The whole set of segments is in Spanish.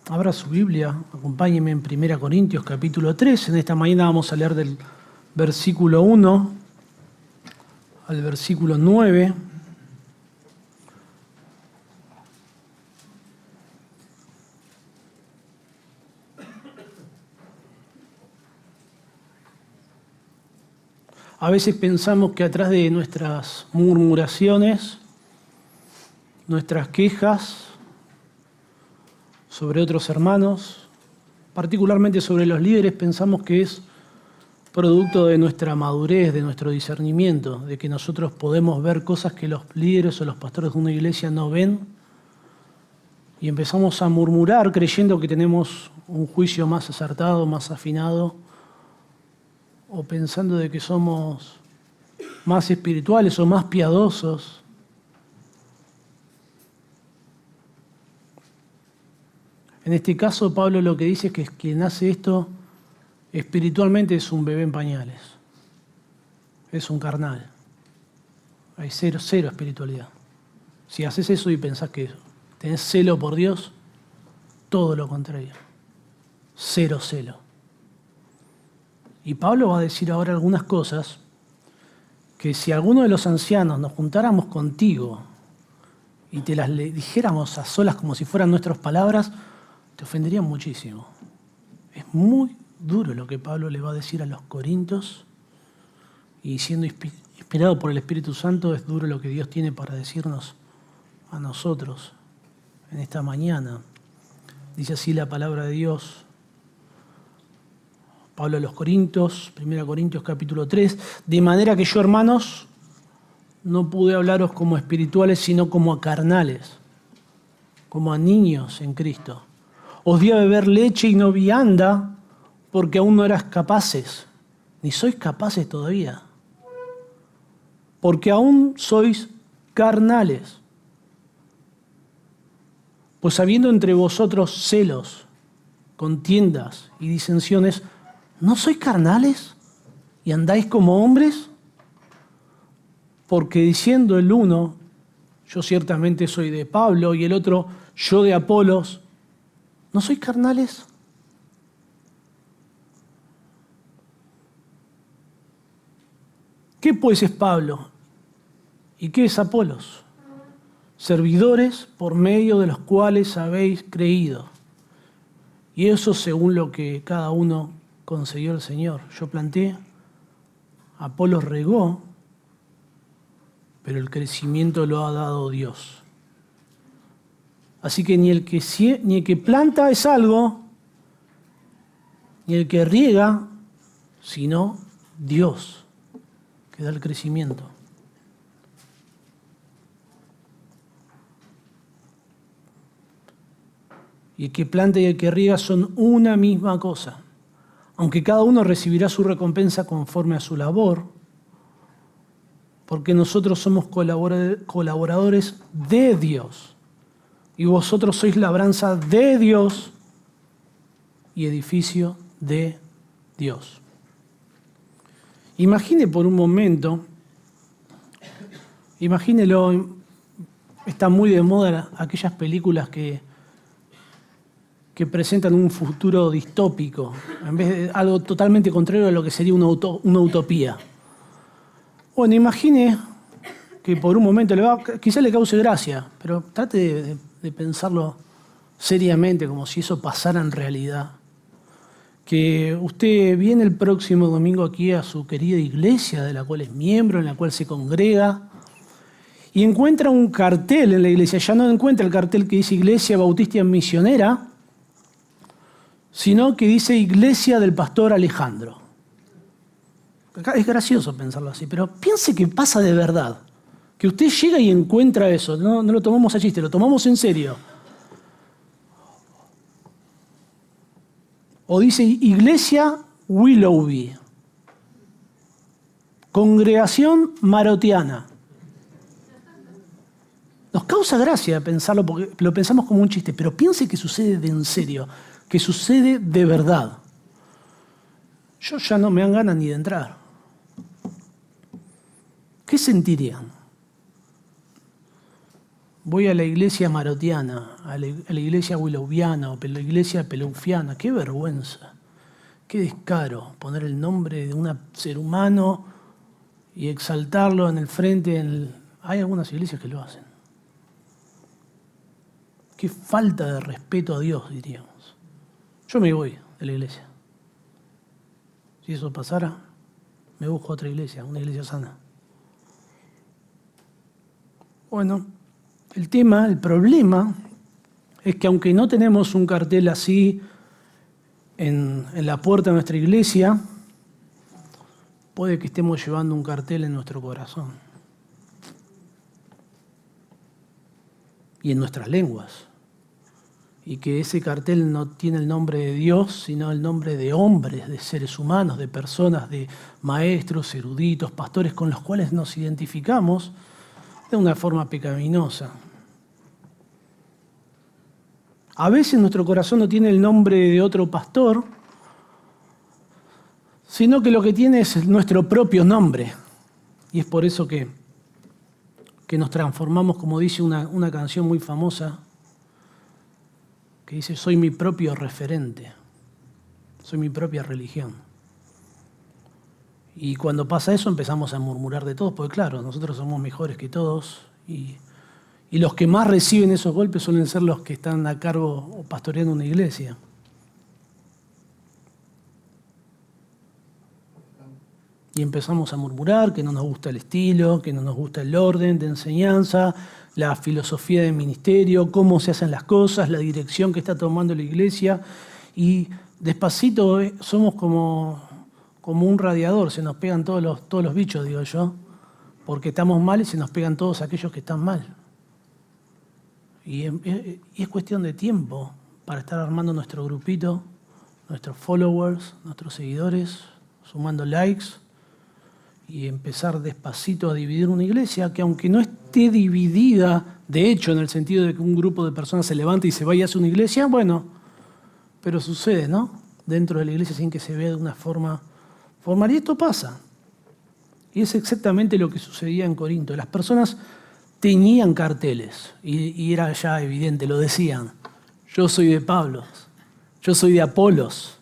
Abra su Biblia, acompáñeme en 1 Corintios capítulo 3. En esta mañana vamos a leer del versículo 1 al versículo 9. A veces pensamos que atrás de nuestras murmuraciones, nuestras quejas sobre otros hermanos, particularmente sobre los líderes, pensamos que es producto de nuestra madurez, de nuestro discernimiento, de que nosotros podemos ver cosas que los líderes o los pastores de una iglesia no ven, y empezamos a murmurar creyendo que tenemos un juicio más acertado, más afinado, o pensando de que somos más espirituales o más piadosos. En este caso, Pablo lo que dice es que quien hace esto espiritualmente es un bebé en pañales, es un carnal. Hay cero espiritualidad. Si haces eso y pensás que tenés celo por Dios, todo lo contrario, cero celo. Y Pablo va a decir ahora algunas cosas que si alguno de los ancianos nos juntáramos contigo y te las dijéramos a solas como si fueran nuestras palabras, te ofenderían muchísimo. Es muy duro lo que Pablo le va a decir a los corintios, y siendo inspirado por el Espíritu Santo es duro lo que Dios tiene para decirnos a nosotros en esta mañana. Dice así la palabra de Dios. Pablo a los Corintios, 1 Corintios capítulo 3, de manera que yo, hermanos, no pude hablaros como espirituales, sino como a carnales, como a niños en Cristo. Os di a beber leche y no vianda, porque aún no eras capaces, ni sois capaces todavía, porque aún sois carnales. Pues habiendo entre vosotros celos, contiendas y disensiones, ¿no sois carnales y andáis como hombres? Porque diciendo el uno, yo ciertamente soy de Pablo, y el otro, yo de Apolos, ¿no sois carnales? ¿Qué pues es Pablo? ¿Y qué es Apolos? Servidores por medio de los cuales habéis creído. Y eso según lo que cada uno concedió el Señor. Yo planté, Apolos regó, pero el crecimiento lo ha dado Dios. Así que ni el que planta es algo, ni el que riega, sino Dios, que da el crecimiento. Y el que planta y el que riega son una misma cosa, aunque cada uno recibirá su recompensa conforme a su labor, porque nosotros somos colaboradores de Dios, y vosotros sois labranza de Dios y edificio de Dios. Imagine por un momento, imagínelo, está muy de moda aquellas películas que presentan un futuro distópico, en vez de algo totalmente contrario a lo que sería una utopía. Bueno, imagine que por un momento quizá le cause gracia, pero trate de pensarlo seriamente, como si eso pasara en realidad. Que usted viene el próximo domingo aquí a su querida iglesia, de la cual es miembro, en la cual se congrega, y encuentra un cartel en la iglesia. Ya no encuentra el cartel que dice Iglesia Bautista Misionera, sino que dice Iglesia del Pastor Alejandro. Es gracioso pensarlo así, pero piense que pasa de verdad. Que usted llega y encuentra eso, no lo tomamos a chiste, lo tomamos en serio. O dice Iglesia Willoughby, Congregación Marotiana. Nos causa gracia pensarlo porque lo pensamos como un chiste, pero piense que sucede de en serio, que sucede de verdad. Yo ya no me dan ganas ni de entrar. ¿Qué sentirían? voy a la iglesia marotiana, a la iglesia willowiana o la iglesia pelufiana. ¡Qué vergüenza! ¡Qué descaro! Poner el nombre de un ser humano y exaltarlo en el frente. Hay algunas iglesias que lo hacen. ¡Qué falta de respeto a Dios, diríamos! Yo me voy de la iglesia. Si eso pasara, me busco otra iglesia, una iglesia sana. Bueno, el problema es que aunque no tenemos un cartel así en la puerta de nuestra iglesia, puede que estemos llevando un cartel en nuestro corazón y en nuestras lenguas. Y que ese cartel no tiene el nombre de Dios, sino el nombre de hombres, de seres humanos, de personas, de maestros, eruditos, pastores con los cuales nos identificamos de una forma pecaminosa. A veces nuestro corazón no tiene el nombre de otro pastor, sino que lo que tiene es nuestro propio nombre. Y es por eso que nos transformamos, como dice una canción muy famosa, que dice, soy mi propio referente, soy mi propia religión. Y cuando pasa eso empezamos a murmurar de todos, porque claro, nosotros somos mejores que todos, y los que más reciben esos golpes suelen ser los que están a cargo o pastoreando una iglesia. Y empezamos a murmurar que no nos gusta el estilo, que no nos gusta el orden de enseñanza, la filosofía del ministerio, cómo se hacen las cosas, la dirección que está tomando la iglesia. Y despacito somos como un radiador, se nos pegan todos los bichos, digo yo, porque estamos mal y se nos pegan todos aquellos que están mal. Y es cuestión de tiempo para estar armando nuestro grupito, nuestros followers, nuestros seguidores, sumando likes, y empezar despacito a dividir una iglesia que aunque no esté dividida, de hecho, en el sentido de que un grupo de personas se levante y se vaya hacia una iglesia, bueno, pero sucede, ¿no? Dentro de la iglesia sin que se vea de una forma formal. Y esto pasa. Y es exactamente lo que sucedía en Corinto. Las personas tenían carteles y era ya evidente, lo decían. Yo soy de Pablo, yo soy de Apolos.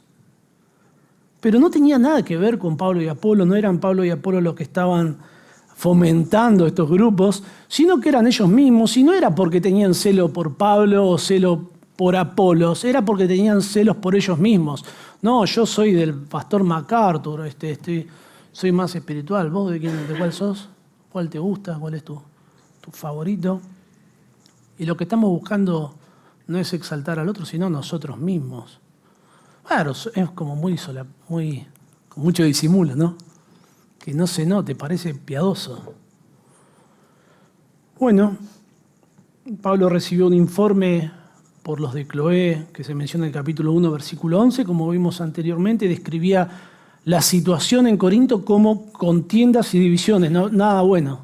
Pero no tenía nada que ver con Pablo y Apolo, no eran Pablo y Apolo los que estaban fomentando estos grupos, sino que eran ellos mismos, y no era porque tenían celo por Pablo o celo por Apolos, era porque tenían celos por ellos mismos. No, yo soy del pastor MacArthur, soy más espiritual. ¿Vos de cuál sos? ¿Cuál te gusta? ¿Cuál es tu favorito? Y lo que estamos buscando no es exaltar al otro, sino nosotros mismos. Claro, es como con mucho disimulo, ¿no? Que no se note, parece piadoso. Bueno, Pablo recibió un informe por los de Cloé, que se menciona en el capítulo 1, versículo 11, como vimos anteriormente, describía la situación en Corinto como contiendas y divisiones, no, nada bueno.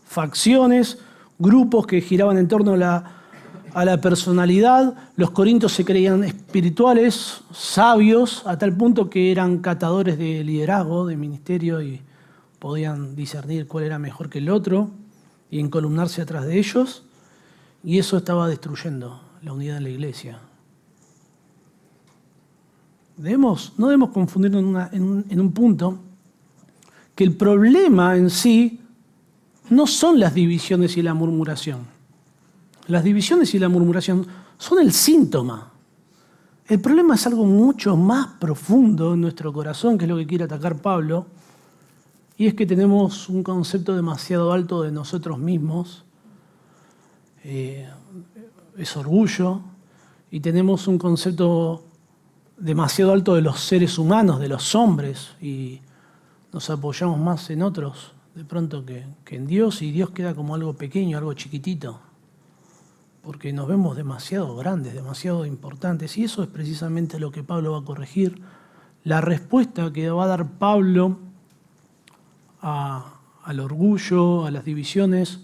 Facciones, grupos que giraban en torno a la personalidad. Los corintios se creían espirituales, sabios, a tal punto que eran catadores de liderazgo, de ministerio, y podían discernir cuál era mejor que el otro y encolumnarse atrás de ellos. Y eso estaba destruyendo la unidad en la iglesia. No debemos confundirnos en un punto que el problema en sí no son las divisiones y la murmuración. Las divisiones y la murmuración son el síntoma. El problema es algo mucho más profundo en nuestro corazón, que es lo que quiere atacar Pablo, y es que tenemos un concepto demasiado alto de nosotros mismos, es orgullo, y tenemos un concepto demasiado alto de los seres humanos, de los hombres, y nos apoyamos más en otros de pronto que en Dios, y Dios queda como algo pequeño, algo chiquitito, porque nos vemos demasiado grandes, demasiado importantes, y eso es precisamente lo que Pablo va a corregir. La respuesta que va a dar Pablo al orgullo, a las divisiones,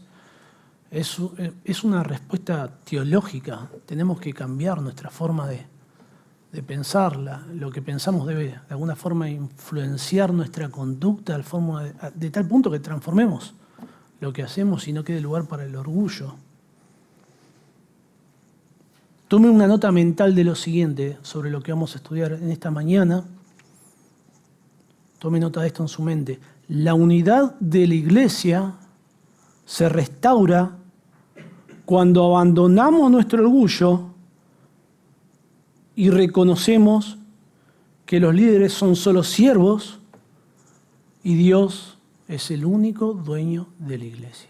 es una respuesta teológica. Tenemos que cambiar nuestra forma de pensar. Lo que pensamos debe de alguna forma influenciar nuestra conducta de tal punto que transformemos lo que hacemos y no quede lugar para el orgullo. Tome una nota mental de lo siguiente sobre lo que vamos a estudiar en esta mañana. Tome nota de esto en su mente. La unidad de la iglesia se restaura cuando abandonamos nuestro orgullo y reconocemos que los líderes son solo siervos y Dios es el único dueño de la iglesia.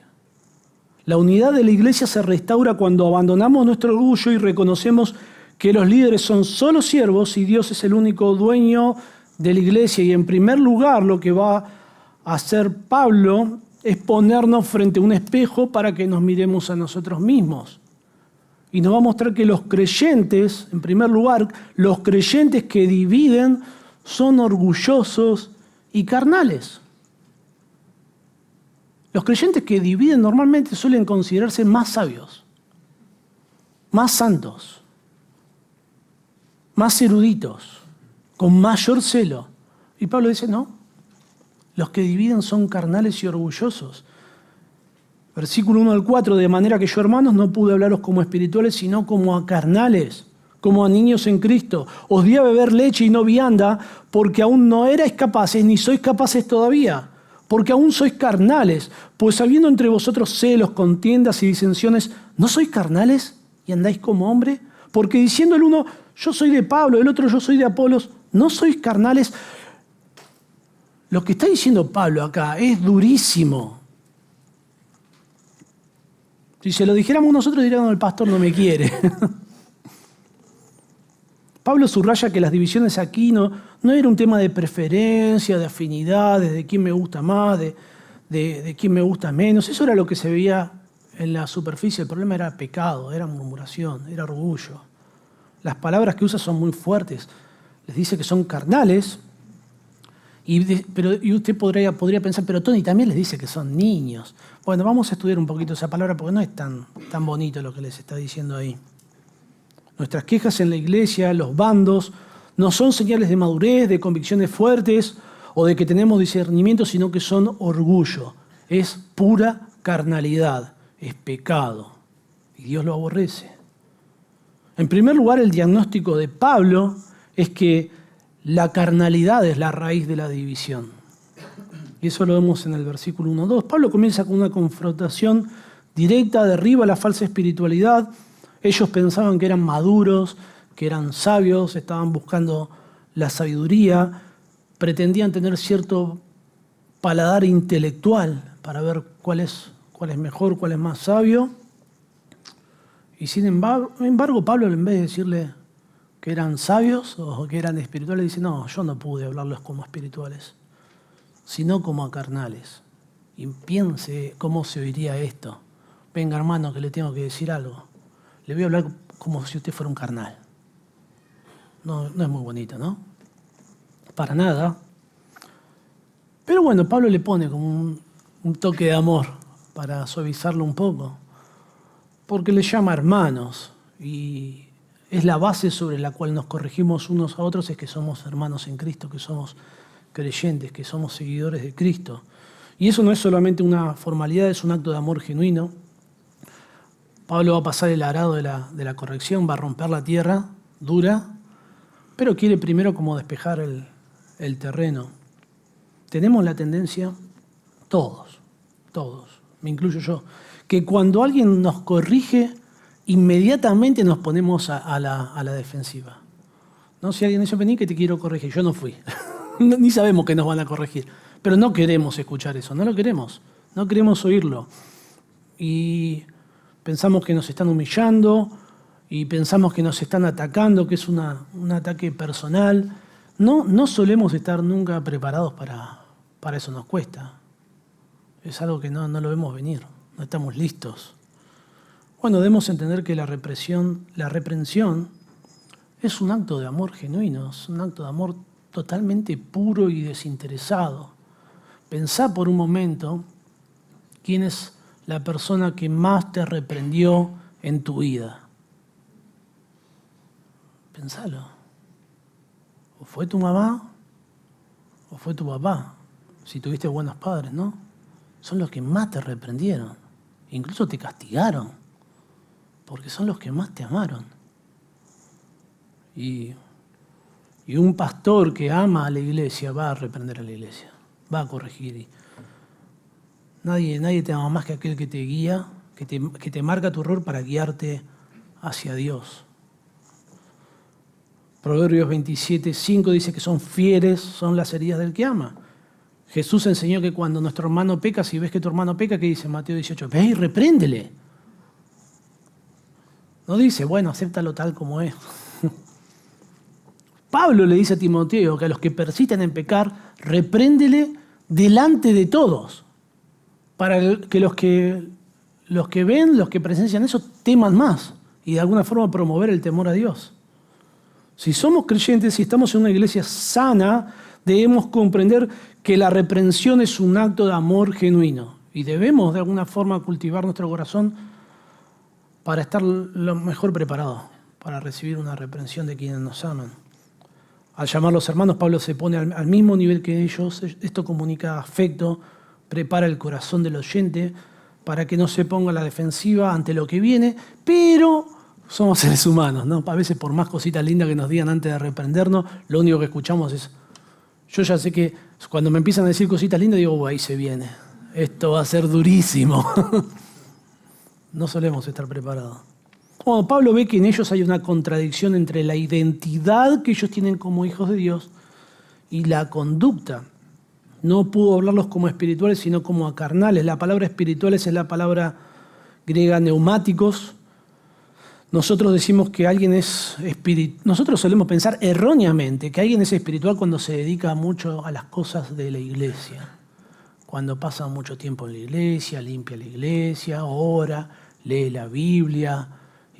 La unidad de la iglesia se restaura cuando abandonamos nuestro orgullo y reconocemos que los líderes son solo siervos y Dios es el único dueño de la iglesia. Y en primer lugar, lo que va a hacer Pablo es ponernos frente a un espejo para que nos miremos a nosotros mismos. Y nos va a mostrar que los creyentes, en primer lugar, los creyentes que dividen son orgullosos y carnales. Los creyentes que dividen normalmente suelen considerarse más sabios, más santos, más eruditos, con mayor celo. Y Pablo dice, no, los que dividen son carnales y orgullosos. Versículo 1 al 4, de manera que yo, hermanos, no pude hablaros como espirituales, sino como a carnales, como a niños en Cristo. Os di a beber leche y no vianda, porque aún no erais capaces, ni sois capaces todavía, porque aún sois carnales, pues habiendo entre vosotros celos, contiendas y disensiones, ¿no sois carnales y andáis como hombre? Porque diciendo el uno, yo soy de Pablo, el otro, yo soy de Apolos, ¿no sois carnales? Lo que está diciendo Pablo acá es durísimo. Si se lo dijéramos nosotros, diríamos, el pastor no me quiere. Pablo subraya que las divisiones aquí no era un tema de preferencia, de afinidades, de quién me gusta más, de quién me gusta menos. Eso era lo que se veía en la superficie. El problema era pecado, era murmuración, era orgullo. Las palabras que usa son muy fuertes. Les dice que son carnales. Y usted podría pensar, pero Tony también les dice que son niños. Bueno, vamos a estudiar un poquito esa palabra porque no es tan bonito lo que les está diciendo ahí. Nuestras quejas en la iglesia, los bandos, no son señales de madurez, de convicciones fuertes o de que tenemos discernimiento, sino que son orgullo. Es pura carnalidad, es pecado. Y Dios lo aborrece. En primer lugar, el diagnóstico de Pablo es que la carnalidad es la raíz de la división. Y eso lo vemos en el versículo 1-2. Pablo comienza con una confrontación directa, derriba la falsa espiritualidad. Ellos pensaban que eran maduros, que eran sabios, estaban buscando la sabiduría, pretendían tener cierto paladar intelectual para ver cuál es mejor, cuál es más sabio. Y sin embargo, Pablo, en vez de decirle que eran sabios o que eran espirituales, dice, no, yo no pude hablarlos como espirituales, sino como a carnales. Y piense cómo se oiría esto. Venga, hermano, que le tengo que decir algo. Le voy a hablar como si usted fuera un carnal. No es muy bonito, ¿no? Para nada. Pero bueno, Pablo le pone como un toque de amor para suavizarlo un poco. Porque le llama hermanos. Y es la base sobre la cual nos corregimos unos a otros, es que somos hermanos en Cristo, que somos creyentes, que somos seguidores de Cristo. Y eso no es solamente una formalidad, es un acto de amor genuino. Pablo va a pasar el arado de la corrección, va a romper la tierra dura, pero quiere primero como despejar el terreno. Tenemos la tendencia, todos, me incluyo yo, que cuando alguien nos corrige, inmediatamente nos ponemos a la defensiva. ¿No? Si alguien dice, vení que te quiero corregir, yo no fui. Ni sabemos que nos van a corregir, pero no queremos escuchar eso, no lo queremos, no queremos oírlo. Y pensamos que nos están humillando y pensamos que nos están atacando, que es un ataque personal. No solemos estar nunca preparados para eso, nos cuesta. Es algo que no lo vemos venir, no estamos listos. Bueno, debemos entender que la reprensión es un acto de amor genuino, es un acto de amor totalmente puro y desinteresado. Pensá por un momento quién es la persona que más te reprendió en tu vida. Pensalo. O fue tu mamá o fue tu papá, si tuviste buenos padres, ¿no? Son los que más te reprendieron, incluso te castigaron, porque son los que más te amaron. Y un pastor que ama a la iglesia va a reprender a la iglesia, va a corregir. Y nadie te ama más que aquel que te guía, que te marca tu error para guiarte hacia Dios. Proverbios 27:5 dice que son fieles, son las heridas del que ama. Jesús enseñó que cuando nuestro hermano peca, si ves que tu hermano peca, ¿qué dice Mateo 18? Ve y repréndele. No dice, bueno, acéptalo tal como es. Pablo le dice a Timoteo que a los que persisten en pecar, repréndele delante de todos, para que los que ven, los que presencian eso, teman más y de alguna forma promover el temor a Dios. Si somos creyentes y estamos en una iglesia sana, debemos comprender que la reprensión es un acto de amor genuino y debemos de alguna forma cultivar nuestro corazón para estar lo mejor preparados para recibir una reprensión de quienes nos aman. Al llamarlos hermanos, Pablo se pone al mismo nivel que ellos. Esto comunica afecto, prepara el corazón del oyente para que no se ponga a la defensiva ante lo que viene, pero somos seres humanos, ¿no? A veces por más cositas lindas que nos digan antes de reprendernos, lo único que escuchamos es, yo ya sé que cuando me empiezan a decir cositas lindas, digo, ahí se viene, esto va a ser durísimo. No solemos estar preparados. Cuando Pablo ve que en ellos hay una contradicción entre la identidad que ellos tienen como hijos de Dios y la conducta. No pudo hablarlos como espirituales, sino como carnales. La palabra espirituales es la palabra griega neumáticos. Nosotros decimos que alguien es espiritual. Nosotros solemos pensar erróneamente que alguien es espiritual cuando se dedica mucho a las cosas de la iglesia. Cuando pasa mucho tiempo en la iglesia, limpia la iglesia, ora, lee la Biblia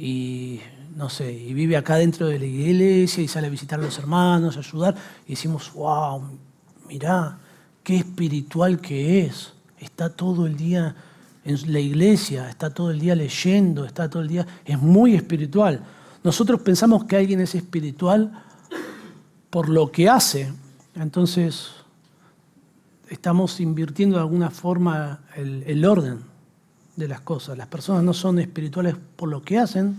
y no sé, y vive acá dentro de la iglesia y sale a visitar a los hermanos, a ayudar, y decimos, wow, mirá, qué espiritual que es. Está todo el día en la iglesia, está todo el día leyendo, está todo el día, es muy espiritual. Nosotros pensamos que alguien es espiritual por lo que hace, entonces estamos invirtiendo de alguna forma el orden de las cosas. Las personas no son espirituales por lo que hacen,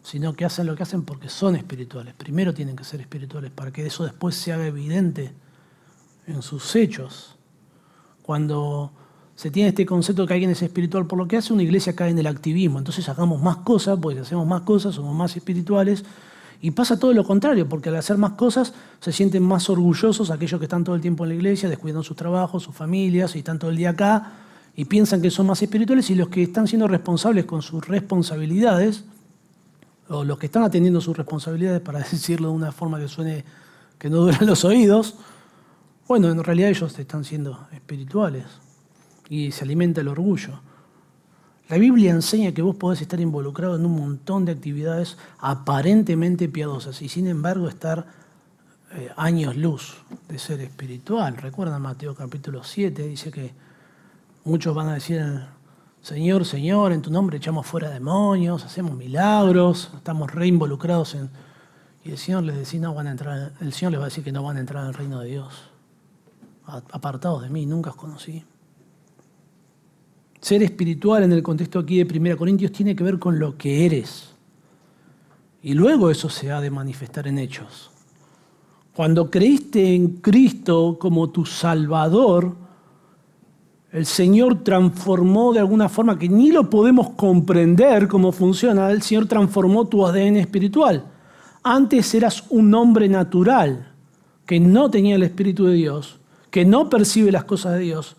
sino que hacen lo que hacen porque son espirituales. Primero tienen que ser espirituales para que eso después se haga evidente en sus hechos. Cuando se tiene este concepto de que alguien es espiritual por lo que hace, una iglesia cae en el activismo. Entonces hagamos más cosas, porque hacemos más cosas, somos más espirituales. Y pasa todo lo contrario, porque al hacer más cosas se sienten más orgullosos aquellos que están todo el tiempo en la iglesia, descuidan sus trabajos, sus familias, y están todo el día acá, y piensan que son más espirituales, y los que están siendo responsables con sus responsabilidades, o los que están atendiendo sus responsabilidades, para decirlo de una forma que suene que no duelen los oídos, bueno, en realidad ellos están siendo espirituales, y se alimenta el orgullo. La Biblia enseña que vos podés estar involucrado en un montón de actividades aparentemente piadosas y sin embargo estar años luz de ser espiritual. Recuerda Mateo capítulo 7, dice que muchos van a decir, Señor, Señor, en tu nombre echamos fuera demonios, hacemos milagros, estamos re involucrados en... Y el Señor les decía, no van a entrar, el Señor les va a decir que no van a entrar al reino de Dios. Apartados de mí, nunca os conocí. Ser espiritual en el contexto aquí de 1 Corintios tiene que ver con lo que eres. Y luego eso se ha de manifestar en hechos. Cuando creíste en Cristo como tu Salvador, el Señor transformó de alguna forma que ni lo podemos comprender cómo funciona, el Señor transformó tu ADN espiritual. Antes eras un hombre natural que no tenía el Espíritu de Dios, que no percibe las cosas de Dios,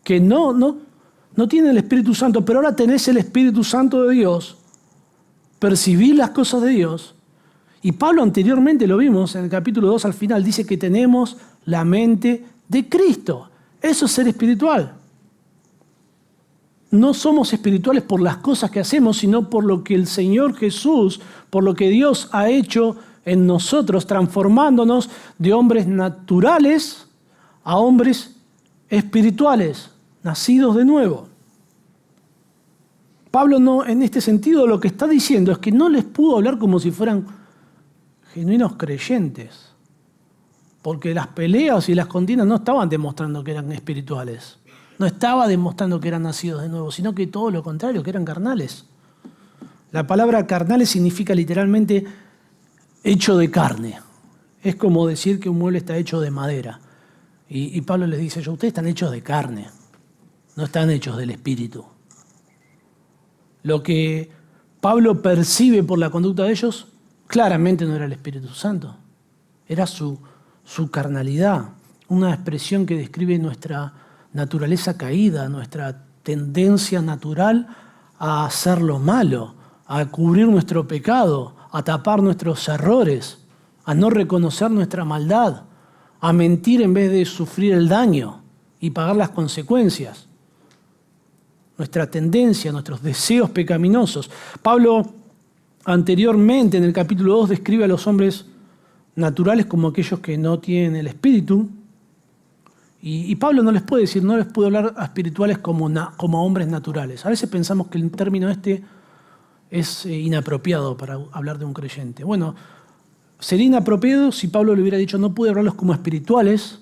que no tiene el Espíritu Santo, pero ahora tenés el Espíritu Santo de Dios, percibís las cosas de Dios. Y Pablo anteriormente lo vimos en el capítulo 2 al final, dice que tenemos la mente de Cristo. Eso es ser espiritual. No somos espirituales por las cosas que hacemos, sino por lo que el Señor Jesús, por lo que Dios ha hecho en nosotros, transformándonos de hombres naturales a hombres espirituales, nacidos de nuevo. Pablo no, en este sentido lo que está diciendo es que no les pudo hablar como si fueran genuinos creyentes, porque las peleas y las contiendas no estaban demostrando que eran espirituales, no estaba demostrando que eran nacidos de nuevo, sino que todo lo contrario, que eran carnales. La palabra carnales significa literalmente hecho de carne. Es como decir que un mueble está hecho de madera. Y Pablo les dice, ustedes están hechos de carne, no están hechos del Espíritu. Lo que Pablo percibe por la conducta de ellos, claramente no era el Espíritu Santo. Era su carnalidad, una expresión que describe nuestra naturaleza caída, nuestra tendencia natural a hacer lo malo, a cubrir nuestro pecado, a tapar nuestros errores, a no reconocer nuestra maldad, a mentir en vez de sufrir el daño y pagar las consecuencias. Nuestra tendencia, nuestros deseos pecaminosos. Pablo anteriormente en el capítulo 2 describe a los hombres naturales como aquellos que no tienen el Espíritu. Y Pablo no les puede decir, no les puede hablar a espirituales como hombres naturales. A veces pensamos que el término este es inapropiado para hablar de un creyente. Bueno, sería inapropiado si Pablo le hubiera dicho no puede hablarlos como espirituales,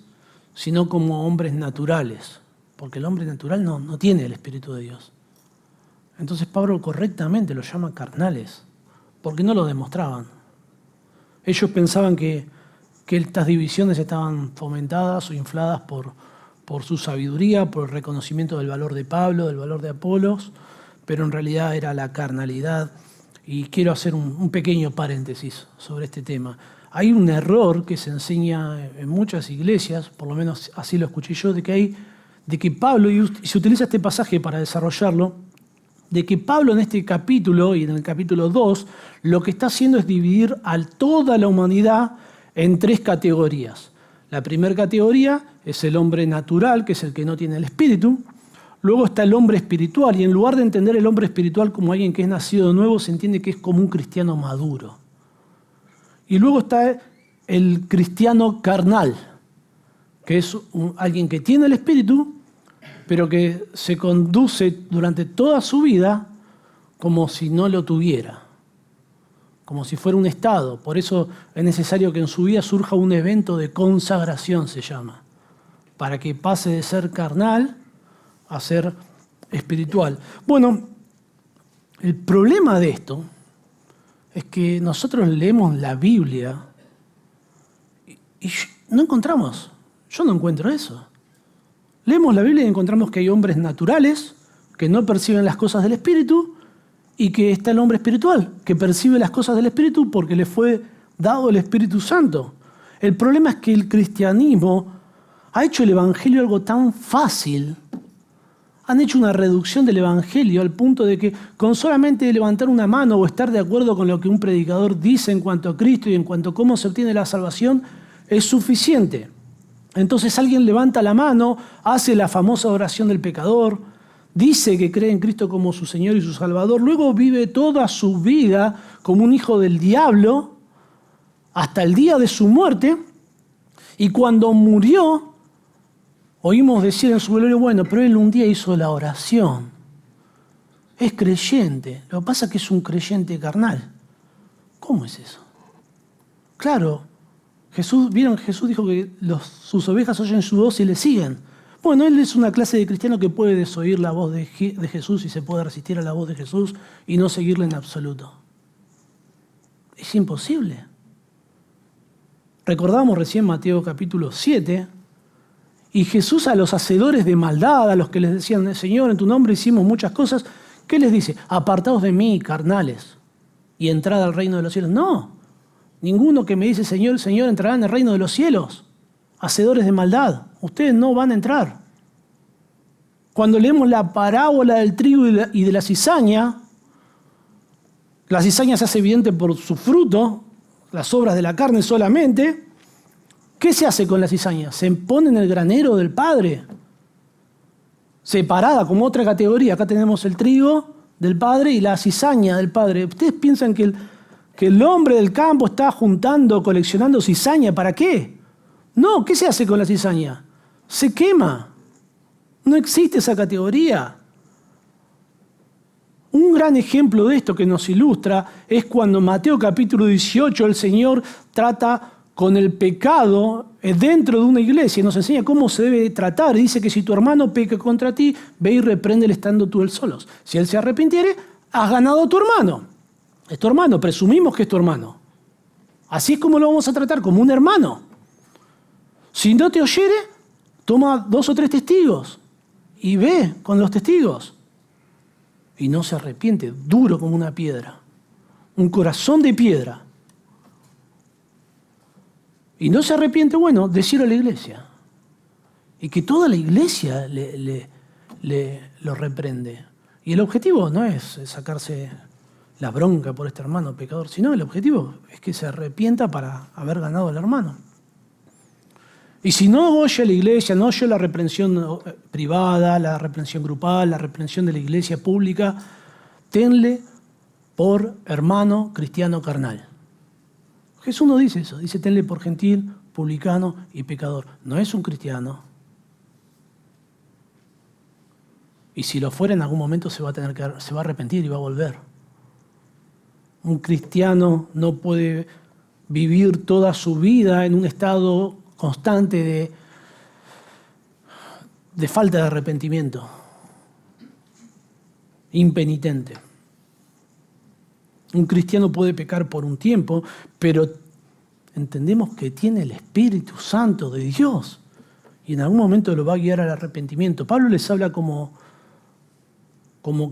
sino como hombres naturales, porque el hombre natural no tiene el Espíritu de Dios. Entonces Pablo correctamente los llama carnales, porque no lo demostraban. Ellos pensaban que estas divisiones estaban fomentadas o infladas por su sabiduría, por el reconocimiento del valor de Pablo, del valor de Apolos, pero en realidad era la carnalidad. Y quiero hacer un pequeño paréntesis sobre este tema. Hay un error que se enseña en muchas iglesias, por lo menos así lo escuché yo, de que Pablo, y se utiliza este pasaje para desarrollarlo, de que Pablo en este capítulo y en el capítulo 2 lo que está haciendo es dividir a toda la humanidad en tres categorías. La primera categoría es el hombre natural, que es el que no tiene el Espíritu. Luego está el hombre espiritual, y en lugar de entender el hombre espiritual como alguien que es nacido de nuevo, se entiende que es como un cristiano maduro. Y luego está el cristiano carnal, que es alguien que tiene el Espíritu, pero que se conduce durante toda su vida como si no lo tuviera, como si fuera un estado. Por eso es necesario que en su vida surja un evento de consagración, se llama, para que pase de ser carnal a ser espiritual. Bueno, el problema de esto es que nosotros leemos la Biblia y no encontramos, yo no encuentro eso. Leemos la Biblia y encontramos que hay hombres naturales que no perciben las cosas del Espíritu y que está el hombre espiritual que percibe las cosas del Espíritu porque le fue dado el Espíritu Santo. El problema es que el cristianismo ha hecho el Evangelio algo tan fácil. Han hecho una reducción del Evangelio al punto de que con solamente levantar una mano o estar de acuerdo con lo que un predicador dice en cuanto a Cristo y en cuanto a cómo se obtiene la salvación es suficiente. Entonces alguien levanta la mano, hace la famosa oración del pecador, dice que cree en Cristo como su Señor y su Salvador, luego vive toda su vida como un hijo del diablo hasta el día de su muerte, y cuando murió oímos decir en su gloria, bueno, pero él un día hizo la oración. Es creyente. Lo que pasa es que es un creyente carnal. ¿Cómo es eso? Claro, Jesús dijo que sus ovejas oyen su voz y le siguen. Bueno, él es una clase de cristiano que puede desoír la voz de Jesús y se puede resistir a la voz de Jesús y no seguirle en absoluto. Es imposible. Recordamos recién Mateo capítulo 7, y Jesús a los hacedores de maldad, a los que les decían, Señor, en tu nombre hicimos muchas cosas, ¿qué les dice? Apartaos de mí, carnales, y entrad al reino de los cielos. No, ninguno que me dice Señor, Señor, entrará en el reino de los cielos. Hacedores de maldad, ustedes no van a entrar. Cuando leemos la parábola del trigo y de la cizaña se hace evidente por su fruto, las obras de la carne solamente. ¿Qué se hace con la cizaña? Se pone en el granero del Padre, separada como otra categoría. Acá tenemos el trigo del Padre y la cizaña del Padre. ¿Ustedes piensan que el hombre del campo está juntando, coleccionando cizaña? ¿Para qué? No, ¿qué se hace con la cizaña? Se quema. No existe esa categoría. Un gran ejemplo de esto que nos ilustra es cuando en Mateo capítulo 18 el Señor trata con el pecado dentro de una iglesia y nos enseña cómo se debe tratar. Y dice que si tu hermano peca contra ti, ve y repréndele estando tú él solos. Si él se arrepintiere, has ganado a tu hermano. Es tu hermano, presumimos que es tu hermano. Así es como lo vamos a tratar, como un hermano. Si no te oyere, toma 2 o 3 testigos y ve con los testigos. Y no se arrepiente, duro como una piedra. Un corazón de piedra. Y no se arrepiente, bueno, decirlo a la iglesia. Y que toda la iglesia lo reprende. Y el objetivo no es sacarse la bronca por este hermano pecador, sino el objetivo es que se arrepienta para haber ganado al hermano. Y si no oye la iglesia, no oye la reprensión privada, la reprensión grupal, la reprensión de la iglesia pública, tenle por hermano cristiano carnal. Jesús no dice eso, dice tenle por gentil, publicano y pecador. No es un cristiano. Y si lo fuera en algún momento se va a arrepentir y va a volver. Un cristiano no puede vivir toda su vida en un estado constante de falta de arrepentimiento, impenitente. Un cristiano puede pecar por un tiempo, pero entendemos que tiene el Espíritu Santo de Dios y en algún momento lo va a guiar al arrepentimiento. Pablo les habla como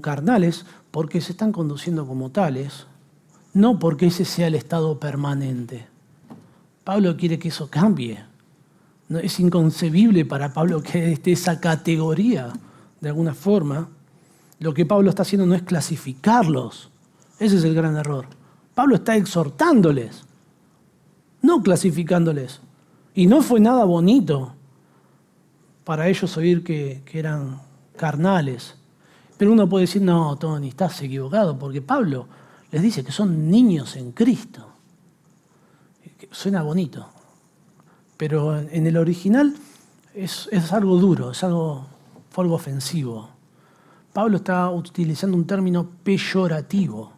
carnales porque se están conduciendo como tales, no porque ese sea el estado permanente. Pablo quiere que eso cambie. No, es inconcebible para Pablo que esté esa categoría, de alguna forma. Lo que Pablo está haciendo no es clasificarlos. Ese es el gran error. Pablo está exhortándoles, no clasificándoles. Y no fue nada bonito para ellos oír que eran carnales. Pero uno puede decir, no, Tony, estás equivocado, porque Pablo les dice que son niños en Cristo. Suena bonito, pero en el original es algo duro, fue algo ofensivo. Pablo está utilizando un término peyorativo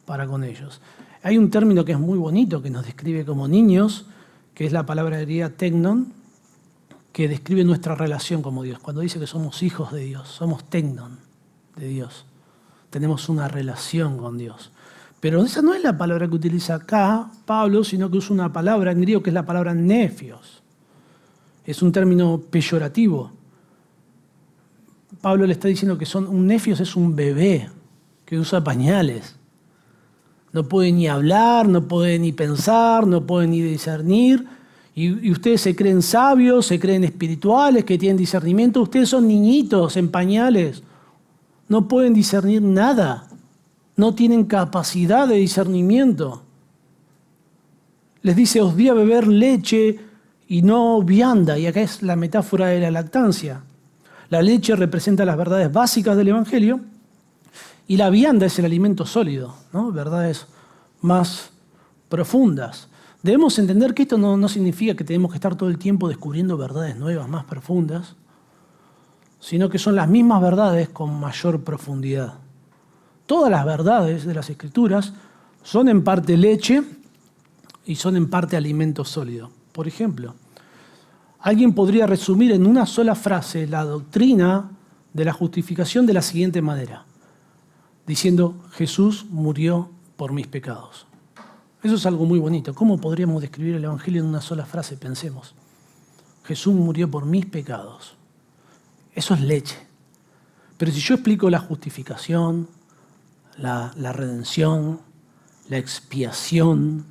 para con ellos. Hay un término que es muy bonito, que nos describe como niños, que es la palabra griega teknon, que describe nuestra relación como Dios. Cuando dice que somos hijos de Dios, somos teknon de Dios. Tenemos una relación con Dios. Pero esa no es la palabra que utiliza acá Pablo, sino que usa una palabra en griego que es la palabra nefios. Es un término peyorativo. Pablo le está diciendo que un nefios es un bebé que usa pañales. No puede ni hablar, no puede ni pensar, no puede ni discernir. Y ustedes se creen sabios, se creen espirituales, que tienen discernimiento. Ustedes son niñitos en pañales. No pueden discernir nada. No tienen capacidad de discernimiento. Les dice, os di a beber leche y no vianda. Y acá es la metáfora de la lactancia. La leche representa las verdades básicas del Evangelio y la vianda es el alimento sólido, ¿no? Verdades más profundas. Debemos entender que esto no significa que tenemos que estar todo el tiempo descubriendo verdades nuevas, más profundas, sino que son las mismas verdades con mayor profundidad. Todas las verdades de las Escrituras son en parte leche y son en parte alimento sólido. Por ejemplo, alguien podría resumir en una sola frase la doctrina de la justificación de la siguiente manera, diciendo, Jesús murió por mis pecados. Eso es algo muy bonito. ¿Cómo podríamos describir el Evangelio en una sola frase? Pensemos. Jesús murió por mis pecados. Eso es leche. Pero si yo explico la justificación, la redención, la expiación,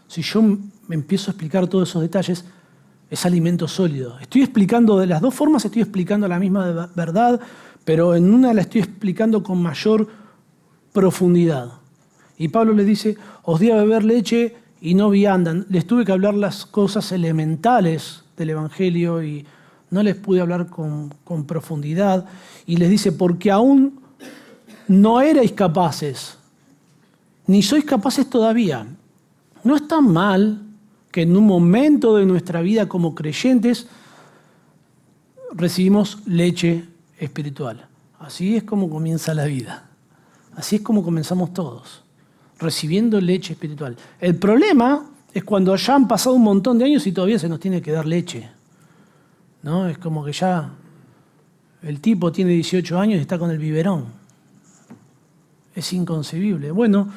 si yo me empiezo a explicar todos esos detalles, es alimento sólido. Estoy explicando, de las dos formas estoy explicando la misma verdad, pero en una la estoy explicando con mayor profundidad. Y Pablo les dice, os di a beber leche y no vianda. Les tuve que hablar las cosas elementales del Evangelio y no les pude hablar con profundidad. Y les dice, porque aún no erais capaces, ni sois capaces todavía. No está mal que en un momento de nuestra vida como creyentes recibimos leche espiritual. Así es como comienza la vida. Así es como comenzamos todos, recibiendo leche espiritual. El problema es cuando ya han pasado un montón de años y todavía se nos tiene que dar leche, ¿no? Es como que ya el tipo tiene 18 años y está con el biberón. Es inconcebible. Bueno,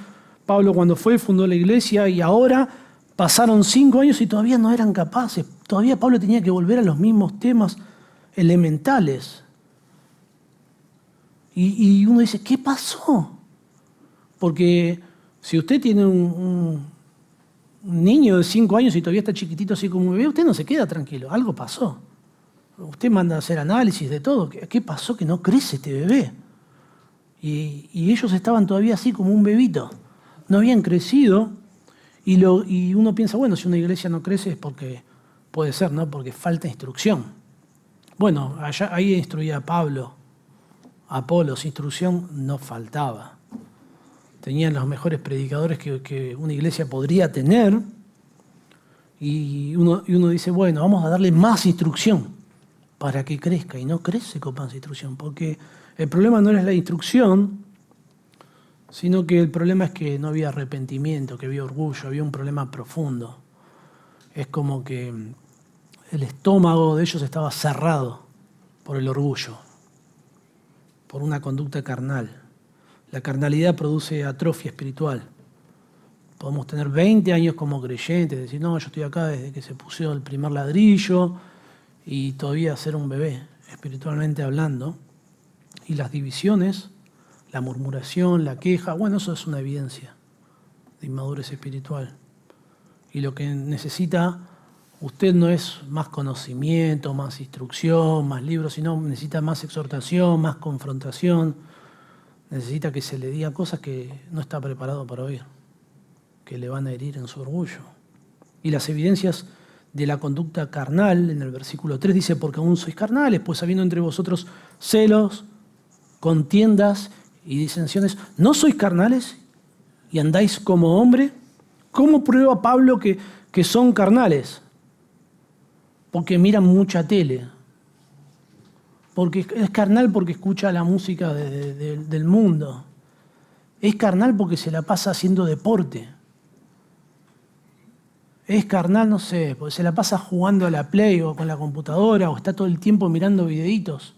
Pablo cuando fundó la iglesia y ahora pasaron 5 años y todavía no eran capaces. Todavía Pablo tenía que volver a los mismos temas elementales. Y uno dice, ¿qué pasó? Porque si usted tiene un niño de 5 años y todavía está chiquitito así como un bebé, usted no se queda tranquilo, algo pasó. Usted manda a hacer análisis de todo. ¿Qué pasó que no crece este bebé? Y ellos estaban todavía así como un bebito. No habían crecido. Y uno piensa, bueno, si una iglesia no crece es porque, puede ser, ¿no? Porque falta instrucción. Bueno, ahí instruía Pablo, Apolos, instrucción no faltaba. Tenían los mejores predicadores que una iglesia podría tener. Y uno dice, bueno, vamos a darle más instrucción para que crezca. Y no crece con más instrucción, porque el problema no es la instrucción, sino que el problema es que no había arrepentimiento, que había orgullo, había un problema profundo. Es como que el estómago de ellos estaba cerrado por el orgullo, por una conducta carnal. La carnalidad produce atrofia espiritual. Podemos tener 20 años como creyentes, decir, no, yo estoy acá desde que se puso el primer ladrillo y todavía ser un bebé, espiritualmente hablando. Y las divisiones, la murmuración, la queja, bueno, eso es una evidencia de inmadurez espiritual. Y lo que necesita usted no es más conocimiento, más instrucción, más libros, sino necesita más exhortación, más confrontación. Necesita que se le diga cosas que no está preparado para oír, que le van a herir en su orgullo. Y las evidencias de la conducta carnal, en el versículo 3 dice, porque aún sois carnales, pues habiendo entre vosotros celos, contiendas y disensiones, ¿no sois carnales y andáis como hombre? ¿Cómo prueba Pablo que son carnales? Porque miran mucha tele. Porque es carnal porque escucha la música del mundo. Es carnal porque se la pasa haciendo deporte. Es carnal, no sé, porque se la pasa jugando a la Play o con la computadora o está todo el tiempo mirando videitos.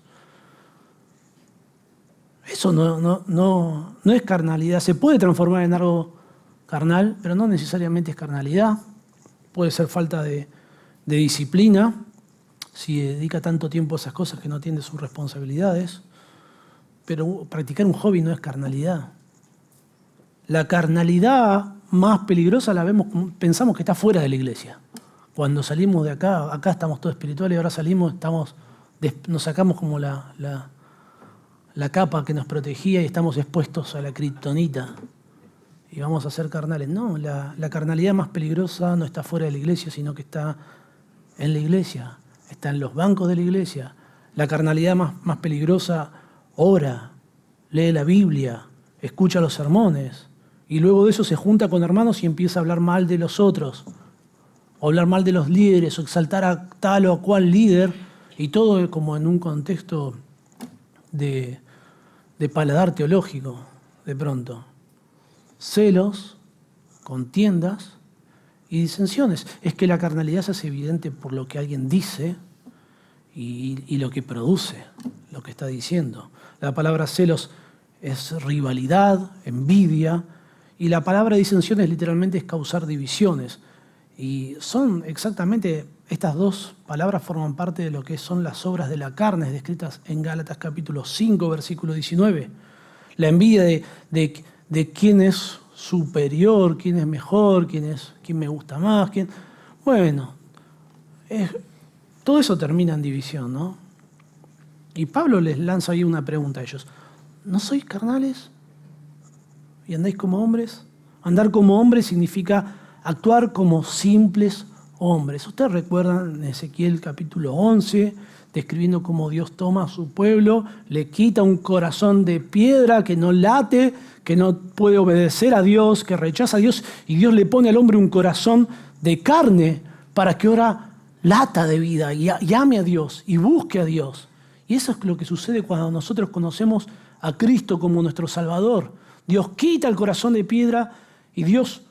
Eso no es carnalidad. Se puede transformar en algo carnal, pero no necesariamente es carnalidad. Puede ser falta de disciplina, si dedica tanto tiempo a esas cosas que no atiende sus responsabilidades. Pero practicar un hobby no es carnalidad. La carnalidad más peligrosa la vemos, pensamos que está fuera de la iglesia. Cuando salimos de acá estamos todos espirituales y ahora salimos, nos sacamos como la capa que nos protegía y estamos expuestos a la kriptonita y vamos a ser carnales. No, la carnalidad más peligrosa no está fuera de la iglesia, sino que está en la iglesia, está en los bancos de la iglesia. La carnalidad más peligrosa ora, lee la Biblia, escucha los sermones y luego de eso se junta con hermanos y empieza a hablar mal de los otros, o hablar mal de los líderes, o exaltar a tal o cual líder, y todo como en un contexto de paladar teológico, de pronto. Celos, contiendas y disensiones. Es que la carnalidad se hace evidente por lo que alguien dice y lo que produce, lo que está diciendo. La palabra celos es rivalidad, envidia, y la palabra disensiones literalmente es causar divisiones. Y son exactamente, estas dos palabras forman parte de lo que son las obras de la carne descritas en Gálatas capítulo 5, versículo 19. La envidia de quién es superior, quién es mejor, quién me gusta más, Bueno, todo eso termina en división, ¿no? Y Pablo les lanza ahí una pregunta a ellos. ¿No sois carnales? ¿Y andáis como hombres? Andar como hombres significa actuar como simples hombres. Ustedes recuerdan en Ezequiel capítulo 11, describiendo cómo Dios toma a su pueblo, le quita un corazón de piedra que no late, que no puede obedecer a Dios, que rechaza a Dios, y Dios le pone al hombre un corazón de carne para que ahora lata de vida y ame a Dios y busque a Dios. Y eso es lo que sucede cuando nosotros conocemos a Cristo como nuestro Salvador. Dios quita el corazón de piedra y Dios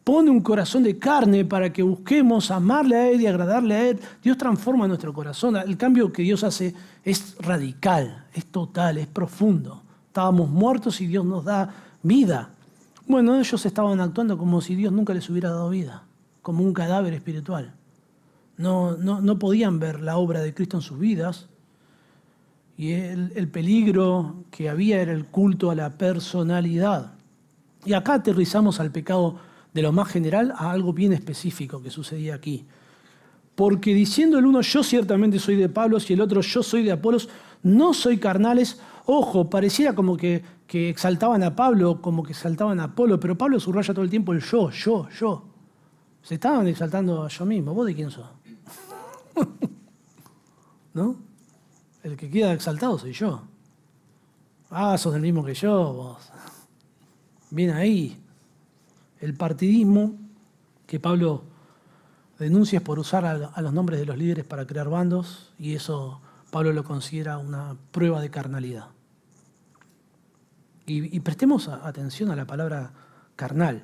pone un corazón de carne para que busquemos amarle a Él y agradarle a Él. Dios transforma nuestro corazón. El cambio que Dios hace es radical, es total, es profundo. Estábamos muertos y Dios nos da vida. Bueno, ellos estaban actuando como si Dios nunca les hubiera dado vida, como un cadáver espiritual. No podían ver la obra de Cristo en sus vidas. Y el peligro que había era el culto a la personalidad. Y acá aterrizamos al pecado de lo más general a algo bien específico que sucedía aquí. Porque diciendo el uno, yo ciertamente soy de Pablo, y el otro, yo soy de Apolos, no soy carnales. Ojo, pareciera como que exaltaban a Pablo, como que exaltaban a Apolo, pero Pablo subraya todo el tiempo el yo. Se estaban exaltando a yo mismo. ¿Vos de quién sos? ¿No? El que queda exaltado soy yo. Ah, sos del mismo que yo, vos. Bien ahí. El partidismo que Pablo denuncia es por usar a los nombres de los líderes para crear bandos, y eso Pablo lo considera una prueba de carnalidad. Y prestemos atención a la palabra carnal.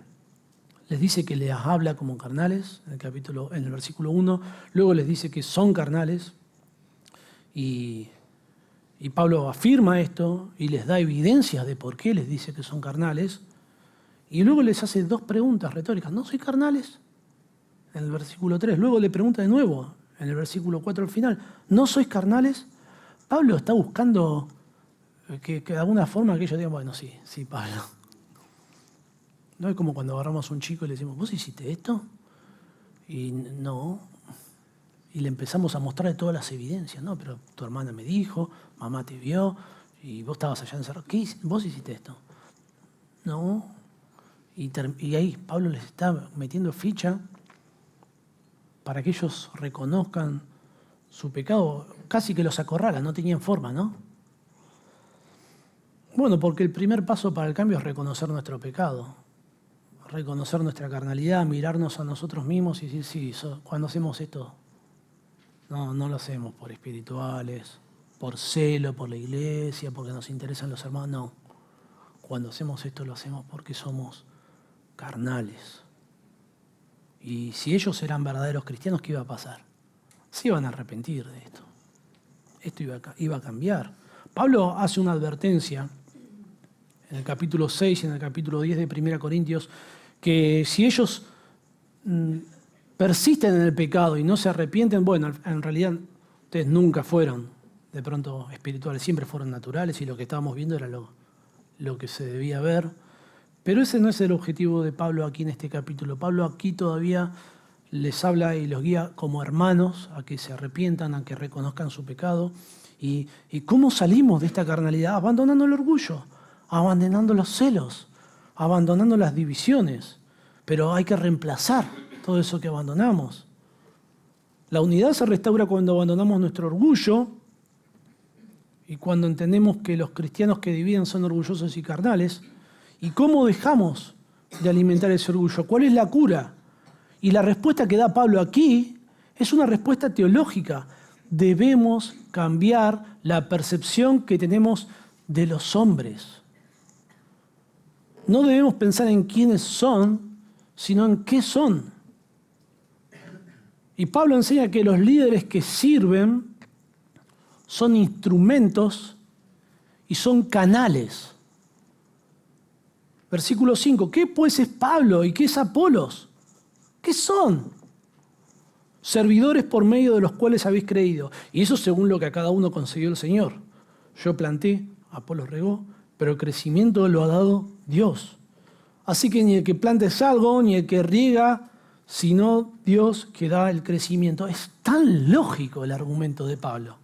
Les dice que les habla como carnales en el versículo 1, luego les dice que son carnales, y Pablo afirma esto y les da evidencias de por qué les dice que son carnales, y luego les hace dos preguntas retóricas. ¿No soy carnales? En el versículo 3. Luego le pregunta de nuevo, en el versículo 4 al final, ¿no sois carnales? Pablo está buscando que de alguna forma que ellos digan, bueno, sí, Pablo. No es como cuando agarramos a un chico y le decimos, ¿vos hiciste esto? Y no. Y le empezamos a mostrarle todas las evidencias, ¿no? Pero tu hermana me dijo, mamá te vio, y vos estabas allá encerrado. ¿Vos hiciste esto? No. Y ahí Pablo les está metiendo ficha para que ellos reconozcan su pecado. Casi que los acorrala, no tenían forma, ¿no? Bueno, porque el primer paso para el cambio es reconocer nuestro pecado, reconocer nuestra carnalidad, mirarnos a nosotros mismos y decir, sí, cuando hacemos esto, no lo hacemos por espirituales, por celo, por la iglesia, porque nos interesan los hermanos, no. Cuando hacemos esto lo hacemos porque somos carnales. Y si ellos eran verdaderos cristianos, ¿qué iba a pasar? Se iban a arrepentir de esto. Esto iba a cambiar. Pablo hace una advertencia en el capítulo 6 y en el capítulo 10 de 1 Corintios, que si ellos persisten en el pecado y no se arrepienten, bueno, en realidad ustedes nunca fueron de pronto espirituales, siempre fueron naturales, y lo que estábamos viendo era lo que se debía ver. Pero ese no es el objetivo de Pablo aquí en este capítulo. Pablo aquí todavía les habla y los guía como hermanos a que se arrepientan, a que reconozcan su pecado. ¿Y cómo salimos de esta carnalidad? Abandonando el orgullo, abandonando los celos, abandonando las divisiones. Pero hay que reemplazar todo eso que abandonamos. La unidad se restaura cuando abandonamos nuestro orgullo y cuando entendemos que los cristianos que dividen son orgullosos y carnales. ¿Y cómo dejamos de alimentar ese orgullo? ¿Cuál es la cura? Y la respuesta que da Pablo aquí es una respuesta teológica. Debemos cambiar la percepción que tenemos de los hombres. No debemos pensar en quiénes son, sino en qué son. Y Pablo enseña que los líderes que sirven son instrumentos y son canales. Versículo 5. ¿Qué pues es Pablo y qué es Apolos? ¿Qué son? Servidores por medio de los cuales habéis creído. Y eso según lo que a cada uno concedió el Señor. Yo planté, Apolos regó, pero el crecimiento lo ha dado Dios. Así que ni el que planta es algo, ni el que riega, sino Dios que da el crecimiento. Es tan lógico el argumento de Pablo.